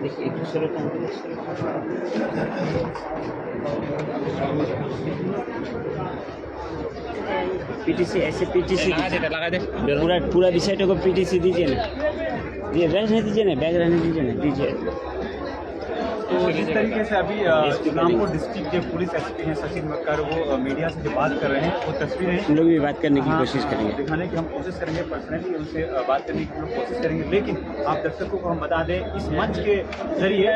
देखिए दूसरे पीटीसी ऐसे पीटीसी पूरा विषय को पीटीसी दीजिए ना, ये रहने दीजिए ना, बैग रहने दीजिए ना, दीजिए। तो जिस तरीके से अभी रामपुर डिस्ट्रिक्ट के पुलिस एसपी हैं सचिन मक्कर, वो मीडिया से जो बात कर रहे हैं वो तस्वीरें हम लोग भी बात करने की कोशिश करेंगे, दिखाने की हम कोशिश करेंगे, पर्सनली उनसे बात करने की हम कोशिश करेंगे। लेकिन आप दर्शकों को हम बता दें, इस मंच के जरिए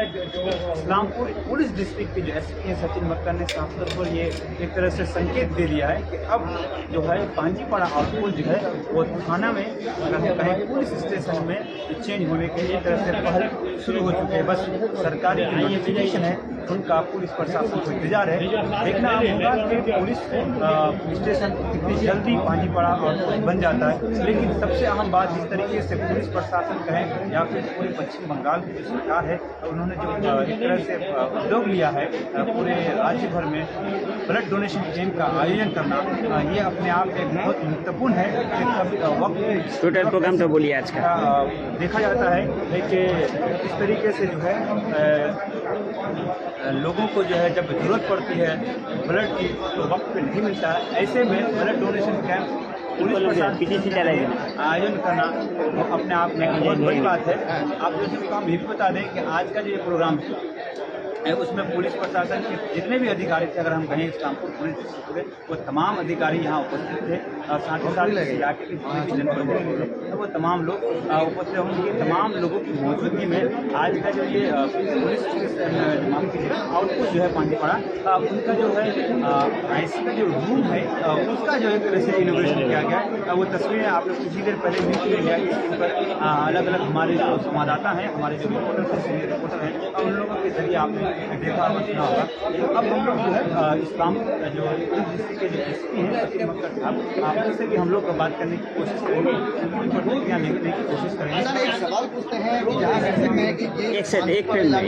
रामपुर पुलिस डिस्ट्रिक्ट के जो एसपी हैं सचिन मक्कर ने साफ तौर पर ये एक तरह से संकेत दे दिया है कि अब जो है पांजीपाड़ा आउटपोस्ट जो है वो थाना में कहीं पुलिस स्टेशन में चेंज होने के लिए एक तरह से पहल शुरू हो चुकी है। बस सरकारी नोटिफिकेशन है उनका पुलिस प्रशासन को इंतजार है। देखना होगा कि पुलिस स्टेशन कितनी जल्दी पांजीपाड़ा आउटपोस्ट बन जाता है। लेकिन सबसे अहम बात जिस तरीके से पुलिस प्रशासन कहें या फिर पूरे पश्चिम बंगाल की जो सरकार है उन्होंने जो एक तरह से उद्योग लिया है पूरे राज्य भर में ब्लड डोनेशन कैंप का आयोजन करना, ये अपने आप में बहुत महत्वपूर्ण है। वक्त टोटल प्रोग्राम तो बोलिए आज का देखा जाता है कि इस तरीके से जो है लोगों को जो है जब जरूरत पड़ती है ब्लड की तो वक्त पे नहीं मिलता है। ऐसे में ब्लड डोनेशन कैंप पुलिस प्रशासन आयोजन करना वो अपने आप में बहुत बड़ी बात है। आप जैसे को हम ये भी बता दें कि आज का जो ये प्रोग्राम है उसमें पुलिस प्रशासन के जितने भी अधिकारी थे, अगर हम कहें इस्लामपुर पुलिस डिस्ट्रिक्ट के, वो तमाम अधिकारी यहाँ उपस्थित थे और साथ ही साथ इलाके के जितने भी जनप्रतिनिधि थे तो वो तमाम लोग उपस्थित उनके तमाम लोगों की मौजूदगी में आज का जो ये पुलिस आउटपोस्ट जो है पांजीपाड़ा उनका जो है IC का जो रूम है उसका जो है तरह से इनोवेशन किया गया है। वो तस्वीरें आप लोग कुछ ही देर पहले न्यूज़ मीडिया के इन पर अलग अलग हमारे जो संवाददाता हैं, हमारे जो रिपोर्टर हैं, सीनियर रिपोर्टर हैं, उन लोगों के जरिए आपने देखा और सुना होगा। अब हम लोग जो है इस्लामपुर जो डिस्ट्रिक्ट के जो SP हैं सचिन मक्कर साहब, आपसे भी हम लोग बात करने की कोशिश करेंगे, उनकी प्रतिक्रिया लेने की कोशिश करेंगे। एक सवाल पूछते हैं कि जहाँ कह सकते हैं कि ये एक सेट एक फ्रेम में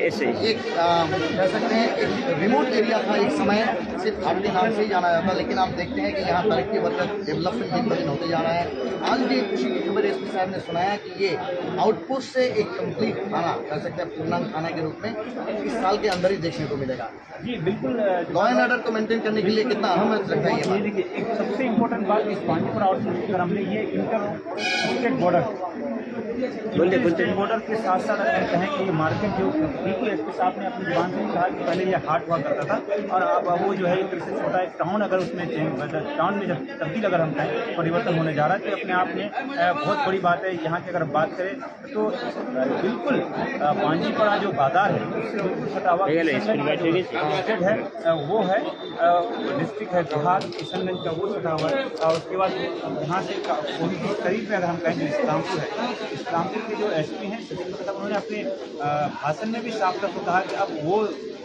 ऐसे एक कह सकते हैं एक रिमोट एरिया था एक समय, सिर्फ भारतीय नाम से ही जाना जाता, लेकिन आप देखते हैं कि यहाँ तरक्की वर्कर डेवलपमेंट दिन ब दिन होते जा रहा है। आज भी एक खुशी की खबर SP साहब ने सुनाया कि ये आउटपोस्ट से एक कंप्लीट थाना कह सकते हैं पूर्णांग थाना के रूप में इस साल के अंदर ही देखने को मिलेगा। जी बिल्कुल, लॉ एंड ऑर्डर को मेंटेन करने के लिए कितना अहम लगता है ये बात? देखिए एक सबसे इम्पोर्टेंट बात इस पांजीपुरा आउटपोस्ट पर हमने ये इंटर स्टेट बॉर्डर बॉर्डर के साथ साथ अगर कहें कि ये मार्केट जो बिल्कुल SP साहब ने अपनी जुबान से कहा कि पहले ये हाट हुआ करता था और अब वो जो है एक तरह से छोटा एक टाउन अगर उसमें टाउन में जब तब्दील अगर हम कहें परिवर्तन होने जा रहा है तो अपने आप में बहुत बड़ी बात है। यहाँ की अगर बात करें तो बिल्कुल पांजीपाड़ा जो बाजार है उससे बिल्कुल सटा हुआ स्टेट है वो है डिस्ट्रिक्ट है बिहार किशनगंज का वो सटा हुआ है। और उसके बाद यहाँ से करीब में अगर हम कहें तो इस्लामपुर है, इस्लामपुर के जो SP हैं सचिन मक्कर साहब उन्होंने अपने भाषण में भी साफ तौर पर कहा कि अब वो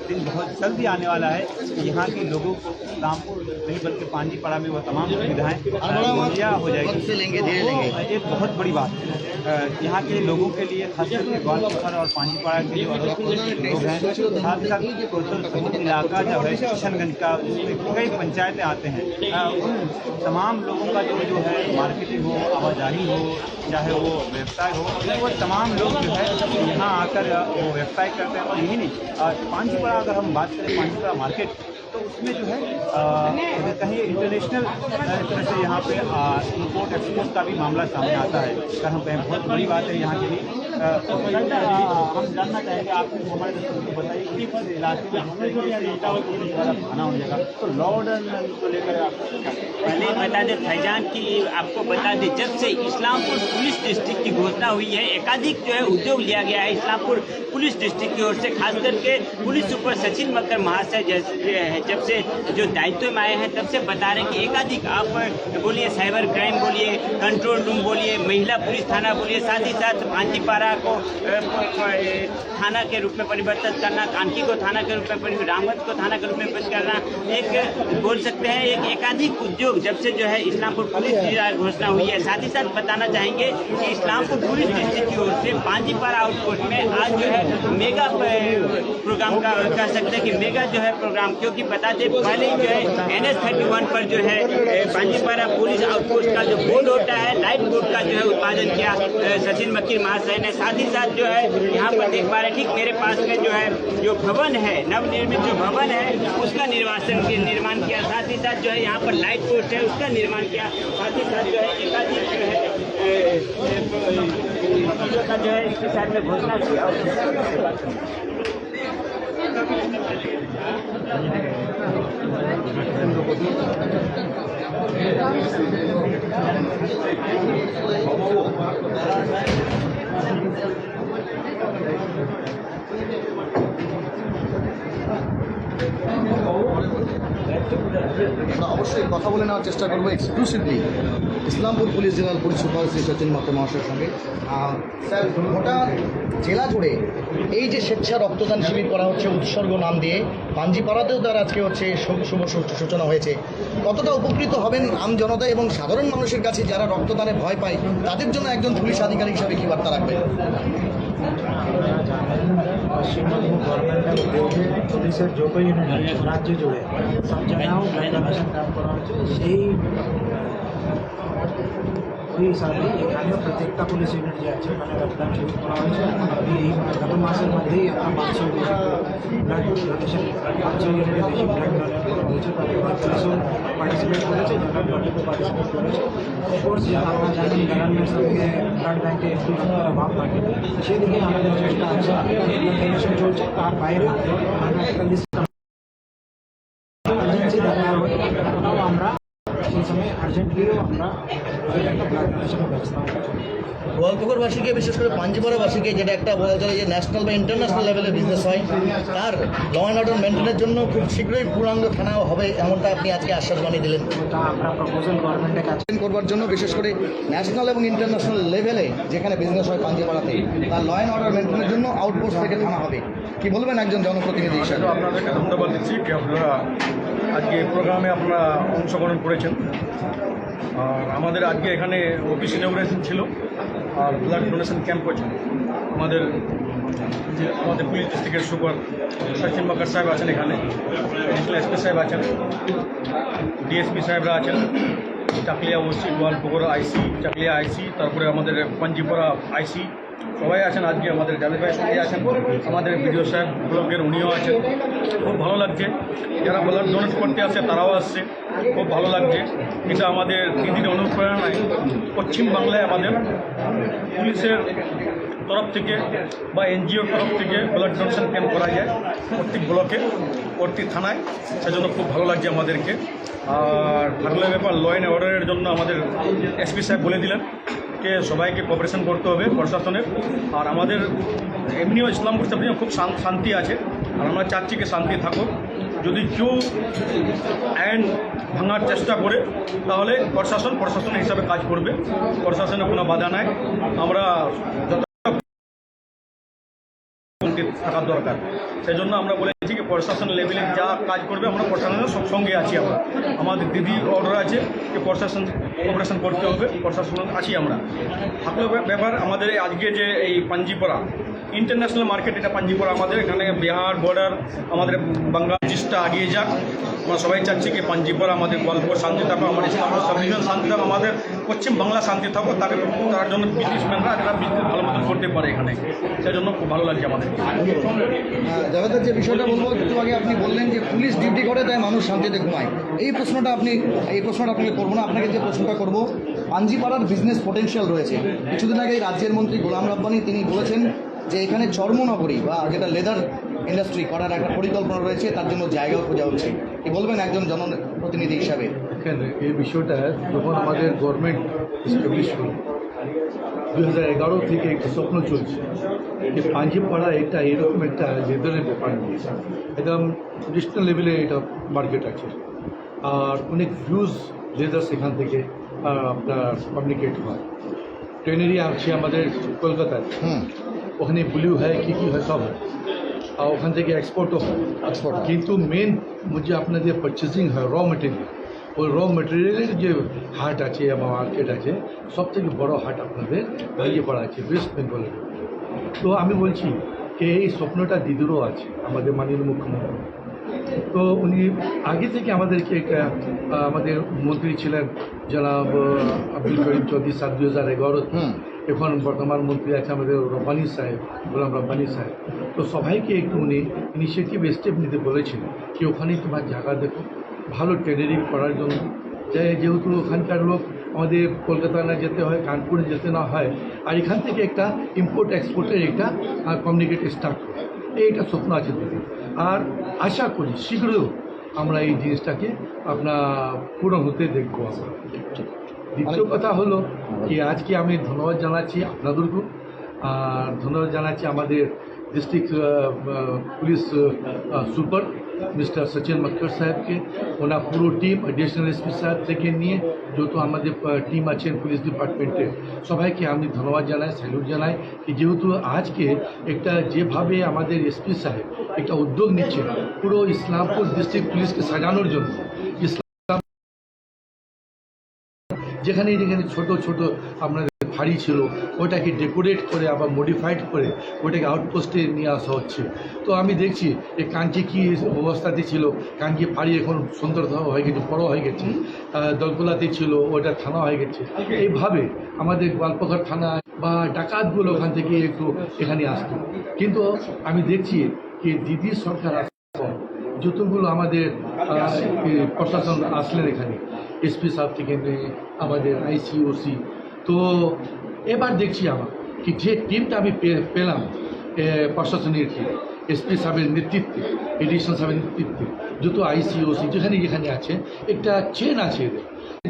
दिन बहुत जल्दी आने वाला है कि यहाँ के लोगों को इस्लामपुर नहीं बल्कि पांजीपाड़ा में वो तमाम सुविधाएँ मुहैया हो जाएगी। एक बहुत बड़ी बात है यहाँ के लोगों के लिए खासकर के ग्वालपारा और पांजीपाड़ा के जो लोग हैं, साथ साथ इलाका जो है किशनगंज का कई पंचायतें आते हैं, उन तमाम लोगों का जो है मार्केटिंग हो, आवाजाही हो, चाहे वो व्यवसाय हो, वो तमाम लोग जो है यहाँ आकर वो व्यवसाय करते हैं। और यही नहीं, पांजीपाड़ा अगर हम बात करें पांजीपाड़ा मार्केट तो उसमें जो है अगर कहीं इंटरनेशनल तरह से यहाँ पे इम्पोर्ट एक्सपोर्ट का भी मामला सामने आता है। अगर हम कहें बहुत बड़ी बात है यहाँ के लिए। हम जानना चाहेंगे आप हमारे दर्शकों को बताइए कि इस इलाके में खाना हो जाएगा तो लॉ ऑर्डर को लेकर आप पहले बता दें फैजान की आपको बता दें जब से इस्लामपुर पुलिस डिस्ट्रिक्ट की घोषणा हुई है एकाधिक जो है उद्योग लिया गया है इस्लामपुर पुलिस डिस्ट्रिक्ट की ओर से, खास करके पुलिस सुपर सचिन मक्कर महाशय जैसे जब से जो दायित्व में आए हैं तब से बता रहे हैं कि एकाधिक आप बोलिए साइबर क्राइम बोलिए, कंट्रोल रूम बोलिए, महिला पुलिस थाना बोलिए, साथ ही साथ पांजीपाड़ा को थाना के रूप में परिवर्तित करना, कानकी को थाना के रूप में, रामगंज को थाना के रूप में परिवर्तित करना, एक बोल सकते हैं एक एकाधिक उद्योग जब से जो है इस्लामपुर पुलिस की घोषणा हुई है। साथ ही साथ बताना चाहेंगे कि इस्लामपुर पुलिस डिस्ट्रिक्ट की ओर से पांजीपाड़ा आउटपोस्ट में आज जो है मेगा प्रोग्राम का कह सकते हैं कि मेगा जो है प्रोग्राम, क्योंकि बता दें पहले जो है NH-31 पर जो है पांजीपाड़ा पुलिस आउटपोस्ट का जो बोर्ड होता है लाइट बोर्ड का जो है उत्पादन किया सचिन मक्कर महाशय ने। साथ ही साथ जो है यहाँ पर देख पा रहे ठीक मेरे पास में जो है जो भवन है नवनिर्मित जो भवन है उसका निर्माण किया। साथ ही साथ जो है यहाँ पर लाइट पोस्ट है उसका निर्माण किया। साथ ही साथ जो है एकाधिक जो है का जो है इसके साथ में घोषणा की। আমরা অবশ্যই কথা বলে নেওয়ার চেষ্টা করবো এক্সক্লুসিভলি ইসলামপুর পুলিশ জেলার পুলিশ সুপার শ্রী সচিন মাত্র মহাশয়ের সঙ্গে। স্যার, গোটা জেলা জুড়ে এই যে স্বেচ্ছা রক্তদান শিবির করা হচ্ছে উৎসর্গ নাম দিয়ে, পাঞ্জিপাড়াতেও তার আজকে হচ্ছে শুভ সূচনা হয়েছে, কতটা উপকৃত হবেন আম জনতা এবং সাধারণ মানুষের কাছে যারা রক্তদানে ভয় পায় তাদের জন্য একজন পুলিশ আধিকারিক হিসাবে কী বার্তা রাখবেন? पश्चिमबंग गवर्नमेंट के उद्योगे पुलिसेर जो कोई राज्य जुड़े सब जगह ब्लाड डोनेशन कैम्प करा সেই ওই হিসাবে এখানেও প্রত্যেকটা পুলিশ ইউনিট যে আছে মানে রক্তদান শুরু করা হয়েছে। এই গত মাসের মধ্যেই আমরা 500 বেশি ব্লাড ডোনেশন 500 ইউনিটের বেশি ব্লাড ডোনেট করা হয়েছে। তারপরে পুলিশও পার্টিসিপেট করেছে, জেনারেল পার্টিও পার্টিসিপেট করেছে। অফকোর্স আমরা জানি গভর্নমেন্ট সঙ্গে ব্লাড ব্যাঙ্কে একটু অভাব থাকে, সেদিকে আমাদের চেষ্টা আছে, ব্লাড ডোনেশন চলছে। তার বাইরে আমরা একটা লিস্ট এমার্জেন্সি দরকার হয় ওটাও আমরা সেই সময় আর্জেন্টলিও আমরা ব্লাড ডোনেশনের ব্যবস্থা করছি। গোয়ালপুকুরবাসীকে, বিশেষ করে পাঞ্জিপাড়াবাসীকে, যেটা একটা বলা যায় যে ন্যাশনাল বা ইন্টারন্যাশনাল লেভেলে বিজনেস হয়, তার ল অ্যান্ড অর্ডার মেনটেনের জন্য খুব শীঘ্রই পূর্ণাঙ্গ থানা হবে, এমনটা আপনি আজকে আশ্বাস বানিয়ে দিলেন। ওটা আমরা প্রপোজাল গভর্নমেন্টের কাছে করবার জন্য বিশেষ করে ন্যাশনাল এবং ইন্টারন্যাশনাল লেভেলে যেখানে বিজনেস হয় পাঞ্জিপাড়াতে, তার ল অ্যান্ড অর্ডার মেনটেনের জন্য আউটপোস্ট থেকে থানা হবে। কি বলবেন একজন জনপ্রতিনিধি হিসাবে? আপনাদেরকে ধন্যবাদ দিচ্ছি যে আপনারা আজকে এই প্রোগ্রামে আপনারা অংশগ্রহণ করেছেন। আর আমাদের আজকে এখানে অফিস ইনঅগ্রেশন ছিল আর ব্লাড ডোনেশন ক্যাম্প হয়েছে। আমাদের পুলিশ ডিস্ট্রিক্টের সুপার সচিন মাকার সাহেব আছেন, এখানে এডিশনাল এসপি সাহেব আছেন, ডিএসপি সাহেবরা আছেন, চাকলিয়া ওসি, গোয়ালপুকুর আইসি, চাকলিয়া আইসি, তারপরে আমাদের পাঞ্জিপাড়া আইসি, সবাই আছেন। আজকে আমাদের জাভেদ ভাই সঙ্গে আছেন, আমাদের বিডিও সাহেব ব্লকের উনিও আছেন। খুব ভালো লাগছে, যারা ব্লাড ডোনেট করতে আসছে তারাও আসছে, খুব ভালো লাগছে। এটা আমাদের দিদির অনুপ্রেরণায় পশ্চিম বাংলায় আমাদের পুলিশের তরফ থেকে বা এনজিওর তরফ থেকে ব্লাড ডোনেশন ক্যাম্প করা যায় প্রত্যেক ব্লকে, প্রত্যেক থানায়। সেজন্য খুব ভালো লাগছে আমাদেরকে। আর থাকলে ব্যাপার ল অ্যান্ড অর্ডারের জন্য আমাদের এসপি সাহেব বলে দিলেন কে সবাইকে কোঅপারেশন করতে হবে প্রশাসনের। আর আমাদের এমনিও ইসলামপুর সাহেব খুব শান্তি আছে, আর আমরা চাচ্ছি কি শান্তি থাকুক। যদি কেউ আইন ভাঙার চেষ্টা করে তাহলে প্রশাসন হিসাবে কাজ করবে, প্রশাসনের কোনো বাধা নাই। আমরা যত থাকার দরকার, সেই জন্য আমরা বলেছি কি প্রশাসন লেভেলে যা কাজ করবে আমরা প্রশাসনের সঙ্গে আছি। আমরা আমাদের দিদি অর্ডার আছে যে প্রশাসন কোঅপারেশন করতে হবে, প্রশাসন আছি আমরা। থাকলে ব্যাপার আমাদের আজকে যে এই পাঞ্জিপাড়া ইন্টারন্যাশনাল মার্কেট, এটা পাঞ্জিপাড়া আমাদের এখানে বিহার বর্ডার, আমাদের বাংলাদেশটা এগিয়ে যাক। আমরা সবাই চাচ্ছি কি পাঞ্জিপাড়া আমাদের গোয়ালপুর শান্তি থাকুক, আমাদের ইসলামপুর সাব ডিভিশন শান্তি থাকুক, আমাদের পশ্চিম বাংলা শান্তি থাকুক। তার জন্য বিজনেসম্যানরা যারা বিজনেস ভালো মতন করতে পারে এখানে, সেই জন্য খুব ভালো লাগছে আমাদের। জাভেদের যে বিষয়টা বলবো, একটু আগে আপনি বললেন যে পুলিশ ডিউটি করে তাই মানুষ শান্তিতে ঘুমায়। এই প্রশ্নটা আপনাকে করবো না, আপনাকে যে প্রশ্নটা করবো, পাঞ্জিপাড়ার বিজনেস পোটেনশিয়াল রয়েছে। কিছুদিন আগে রাজ্যের মন্ত্রী গোলাম রাব্বানি তিনি বলেছেন যে এখানে চর্মনগরী বা যেটা লেদার ইন্ডাস্ট্রি করার একটা পরিকল্পনা রয়েছে, তার জন্য জায়গাও খোঁজা হচ্ছে। কি বলবেন একজন জনপ্রতিনিধি হিসাবে? এখানে এই বিষয়টা যখন আমাদের গভর্নমেন্ট এস্টাবলিশ হল 2011 থেকে একটা স্বপ্ন চলছে যে পাঞ্জিপাড়া এটা এরকম একটা লেদারের ব্যাপার নিয়ে একদম ট্রেডিশনাল লেভেলে এটা মার্কেট আছে। আর অনেক ভিউজ লেদার সেখান থেকে আপনার কমিউনিকেট হয়। ট্রেনেরই আছে আমাদের কলকাতায়, ওখানে ব্লু হয়, কী হয় সব হয়, আর ওখান থেকে এক্সপোর্টও হয়। কিন্তু মেন যে আপনাদের পারচেজিং হয় র মেটেরিয়াল, ওই র মেটেরিয়ালের যে হাট আছে আমার মার্কেট আছে, সব থেকে বড়ো হাট আপনাদের পাঞ্জিপাড়া আছে ওয়েস্ট বেঙ্গলের। তো আমি বলছি যে এই স্বপ্নটা দিদিরও আছে, আমাদের মাননীয় মুখ্যমন্ত্রী। তো উনি আগে থেকে আমাদেরকে একটা আমাদের মন্ত্রী ছিলেন জনাব আব্দুল করিম চৌধুরী সাহেব 2011। এখন বর্তমান মন্ত্রী আছে আমাদের রব্বানি সাহেব, গোলাম রব্বানি সাহেব। তো সবাইকে একটু উনি ইনিশিয়েটিভ স্টেপ নিতে বলেছেন কি ওখানে তোমার জায়গা দেখো ভালো ট্রেনিং করার জন্য। যেহেতু ওখানকার লোক আমাদের কলকাতা না যেতে হয়, কানপুরে যেতে না হয়, আর এখান থেকে একটা ইম্পোর্ট এক্সপোর্টের একটা কমিউনিকেট স্টার্ট হয়। এইটা স্বপ্ন আছে দিদি, আর আশা করি শীঘ্রই আমরা এই জিনিসটাকে আপনার পূরণ হতে দেখবো আমরা। দ্বিতীয় কথা হলো কি আজকে আমি ধন্যবাদ জানাচ্ছি আপনাদেরকেও, আর ধন্যবাদ জানাচ্ছি আমাদের district police super mister Sachin Makkar साहेब के ওনার পুরো টিম এডিশনাল এসপি সাহেব থেকে নিয়ে যত আমাদের টিম আছেন পুলিশ ডিপার্টমেন্টে সবাইকে আমি ধন্যবাদ জানাই স্যালুট জানাই কি যেহেতু আজকে একটা যেভাবে আমাদের এসপি সাহেব একটা উদ্যোগ নিচ্ছেন পুরো ইসলামপুর ডিস্ট্রিক্ট পুলিশকে সাজানোর জন্য যেখানে যেখানে ছোট ছোট আপনার ফাঁড়ি ছিল ওটাকে ডেকোরেট করে আবার মডিফাইড করে ওটাকে আউটপোস্টে নিয়ে আসা হচ্ছে তো আমি দেখছি এই কাঞ্চি কী অবস্থাতে ছিল কাঞ্চি ফাঁড়ি এখন সুন্দর হয়ে গেছে বড়ো হয়ে গেছে দলগোলাতে ছিল ওটা থানা হয়ে গেছে এইভাবে আমাদের গোয়ালপাড়া থানা বা ডাকাতগুলো ওখান থেকে একটু এখানে আসতো কিন্তু আমি দেখছি কি দিদির সরকার যতগুলো আমাদের প্রশাসন আসলেন এখানে এসপি সাহেব থেকে নিয়ে আমাদের আইসিওসি তো এবার দেখছি আমার কি যে টিমটা আমি পেলাম প্রশাসনের টিম এসপি সাহেবের নেতৃত্বে এডিশনাল সাহেবের নেতৃত্বে যত আইসিওসি যেখানে যেখানে আছে একটা চেন আছে এদের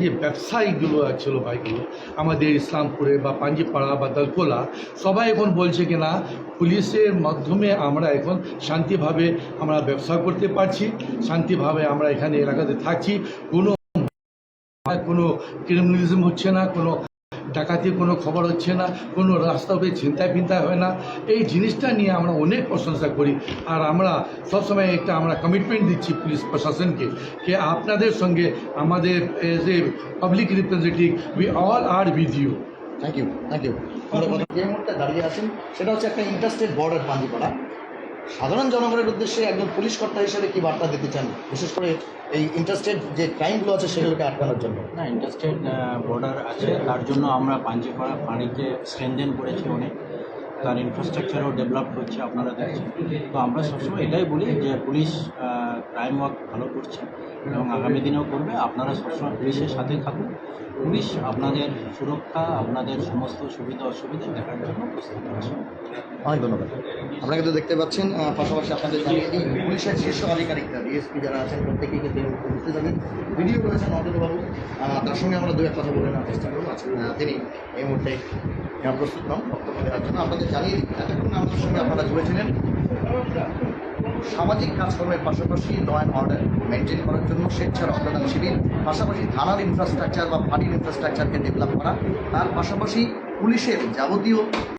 যে ব্যবসায়ীগুলো ছিল ভাইগুলো আমাদের ইসলামপুরে বা পাঞ্জিপাড়া বা দলকোলা সবাই এখন বলছে কি না পুলিশের মাধ্যমে আমরা এখন শান্তিভাবে আমরা ব্যবসা করতে পারছি শান্তিভাবে আমরা এখানে এলাকাতে থাকছি কোনো ক্রিমিনালিজম হচ্ছে না কোনো ডাকাতির কোনো খবর হচ্ছে না কোনো রাস্তা হয়ে ছিনতাই ফিনতাই হয় না এই জিনিসটা নিয়ে আমরা অনেক প্রশংসা করি আর আমরা সবসময় একটা আমরা কমিটমেন্ট দিচ্ছি পুলিশ প্রশাসনকে যে আপনাদের সঙ্গে আমাদের as a public representative we all are with you thank you যে মুহূর্তে দাঁড়িয়ে আছেন সেটা হচ্ছে একটা ইন্টারস্টেট বর্ডার পাঞ্জিপাড়া সাধারণ জনগণের উদ্দেশ্যে একজন পুলিশ কর্তা হিসেবে কি বার্তা দিতে চান বিশেষ করে এই ইন্টারস্টেট যে ক্রাইমগুলো আছে সেগুলোকে আটকানোর জন্য? না, ইন্টারস্টেট বর্ডার আছে তার জন্য আমরা পাঞ্জিপাড়া ফাঁড়িকে স্ট্রেনথেন করেছি অনেক, তার ইনফ্রাস্ট্রাকচারও ডেভেলপ হচ্ছে আপনারা দেখছেন। তো আমরা সবসময় এটাই বলি যে পুলিশ ক্রাইম ওয়ার্ক ভালো করছে এবং আগামী দিনেও করবে। আপনারা সবসময় পুলিশের সাথে থাকুন, পুলিশ আপনাদের সুরক্ষা আপনাদের সমস্ত সুবিধা অসুবিধা দেখার জন্য প্রস্তুত আছে। অনেক ধন্যবাদ। আপনারা কিন্তু দেখতে পাচ্ছেন পাশাপাশি আপনাদের জানিয়ে দিই পুলিশের শীর্ষ আধিকারিকরা ডিএসপি যারা আছেন প্রত্যেকেই কিন্তু উপস্থিত থাকেন। ভিডিও করেছেন অঞ্জনবাবু, তার সঙ্গে আমরা দু এক কথা বলে নেওয়ার চেষ্টা করবো। তিনি এই মুহূর্তে প্রস্তুত নন বক্তব্য দেওয়ার জন্য। আপনাদের জানিয়ে দিই এতক্ষণ আমাদের সঙ্গে আপনারা জুড়েছিলেন সামাজিক কাজকর্মের পাশাপাশি ল অ্যান্ড অর্ডার মেনটেন করার জন্য স্বেচ্ছা রক্তদান শিবির, পাশাপাশি থানার ইনফ্রাস্ট্রাকচার বা ফাঁড়ির ইনফ্রাস্ট্রাকচারকে ডেভেলপ করা, তার পাশাপাশি পুলিশের যাবতীয়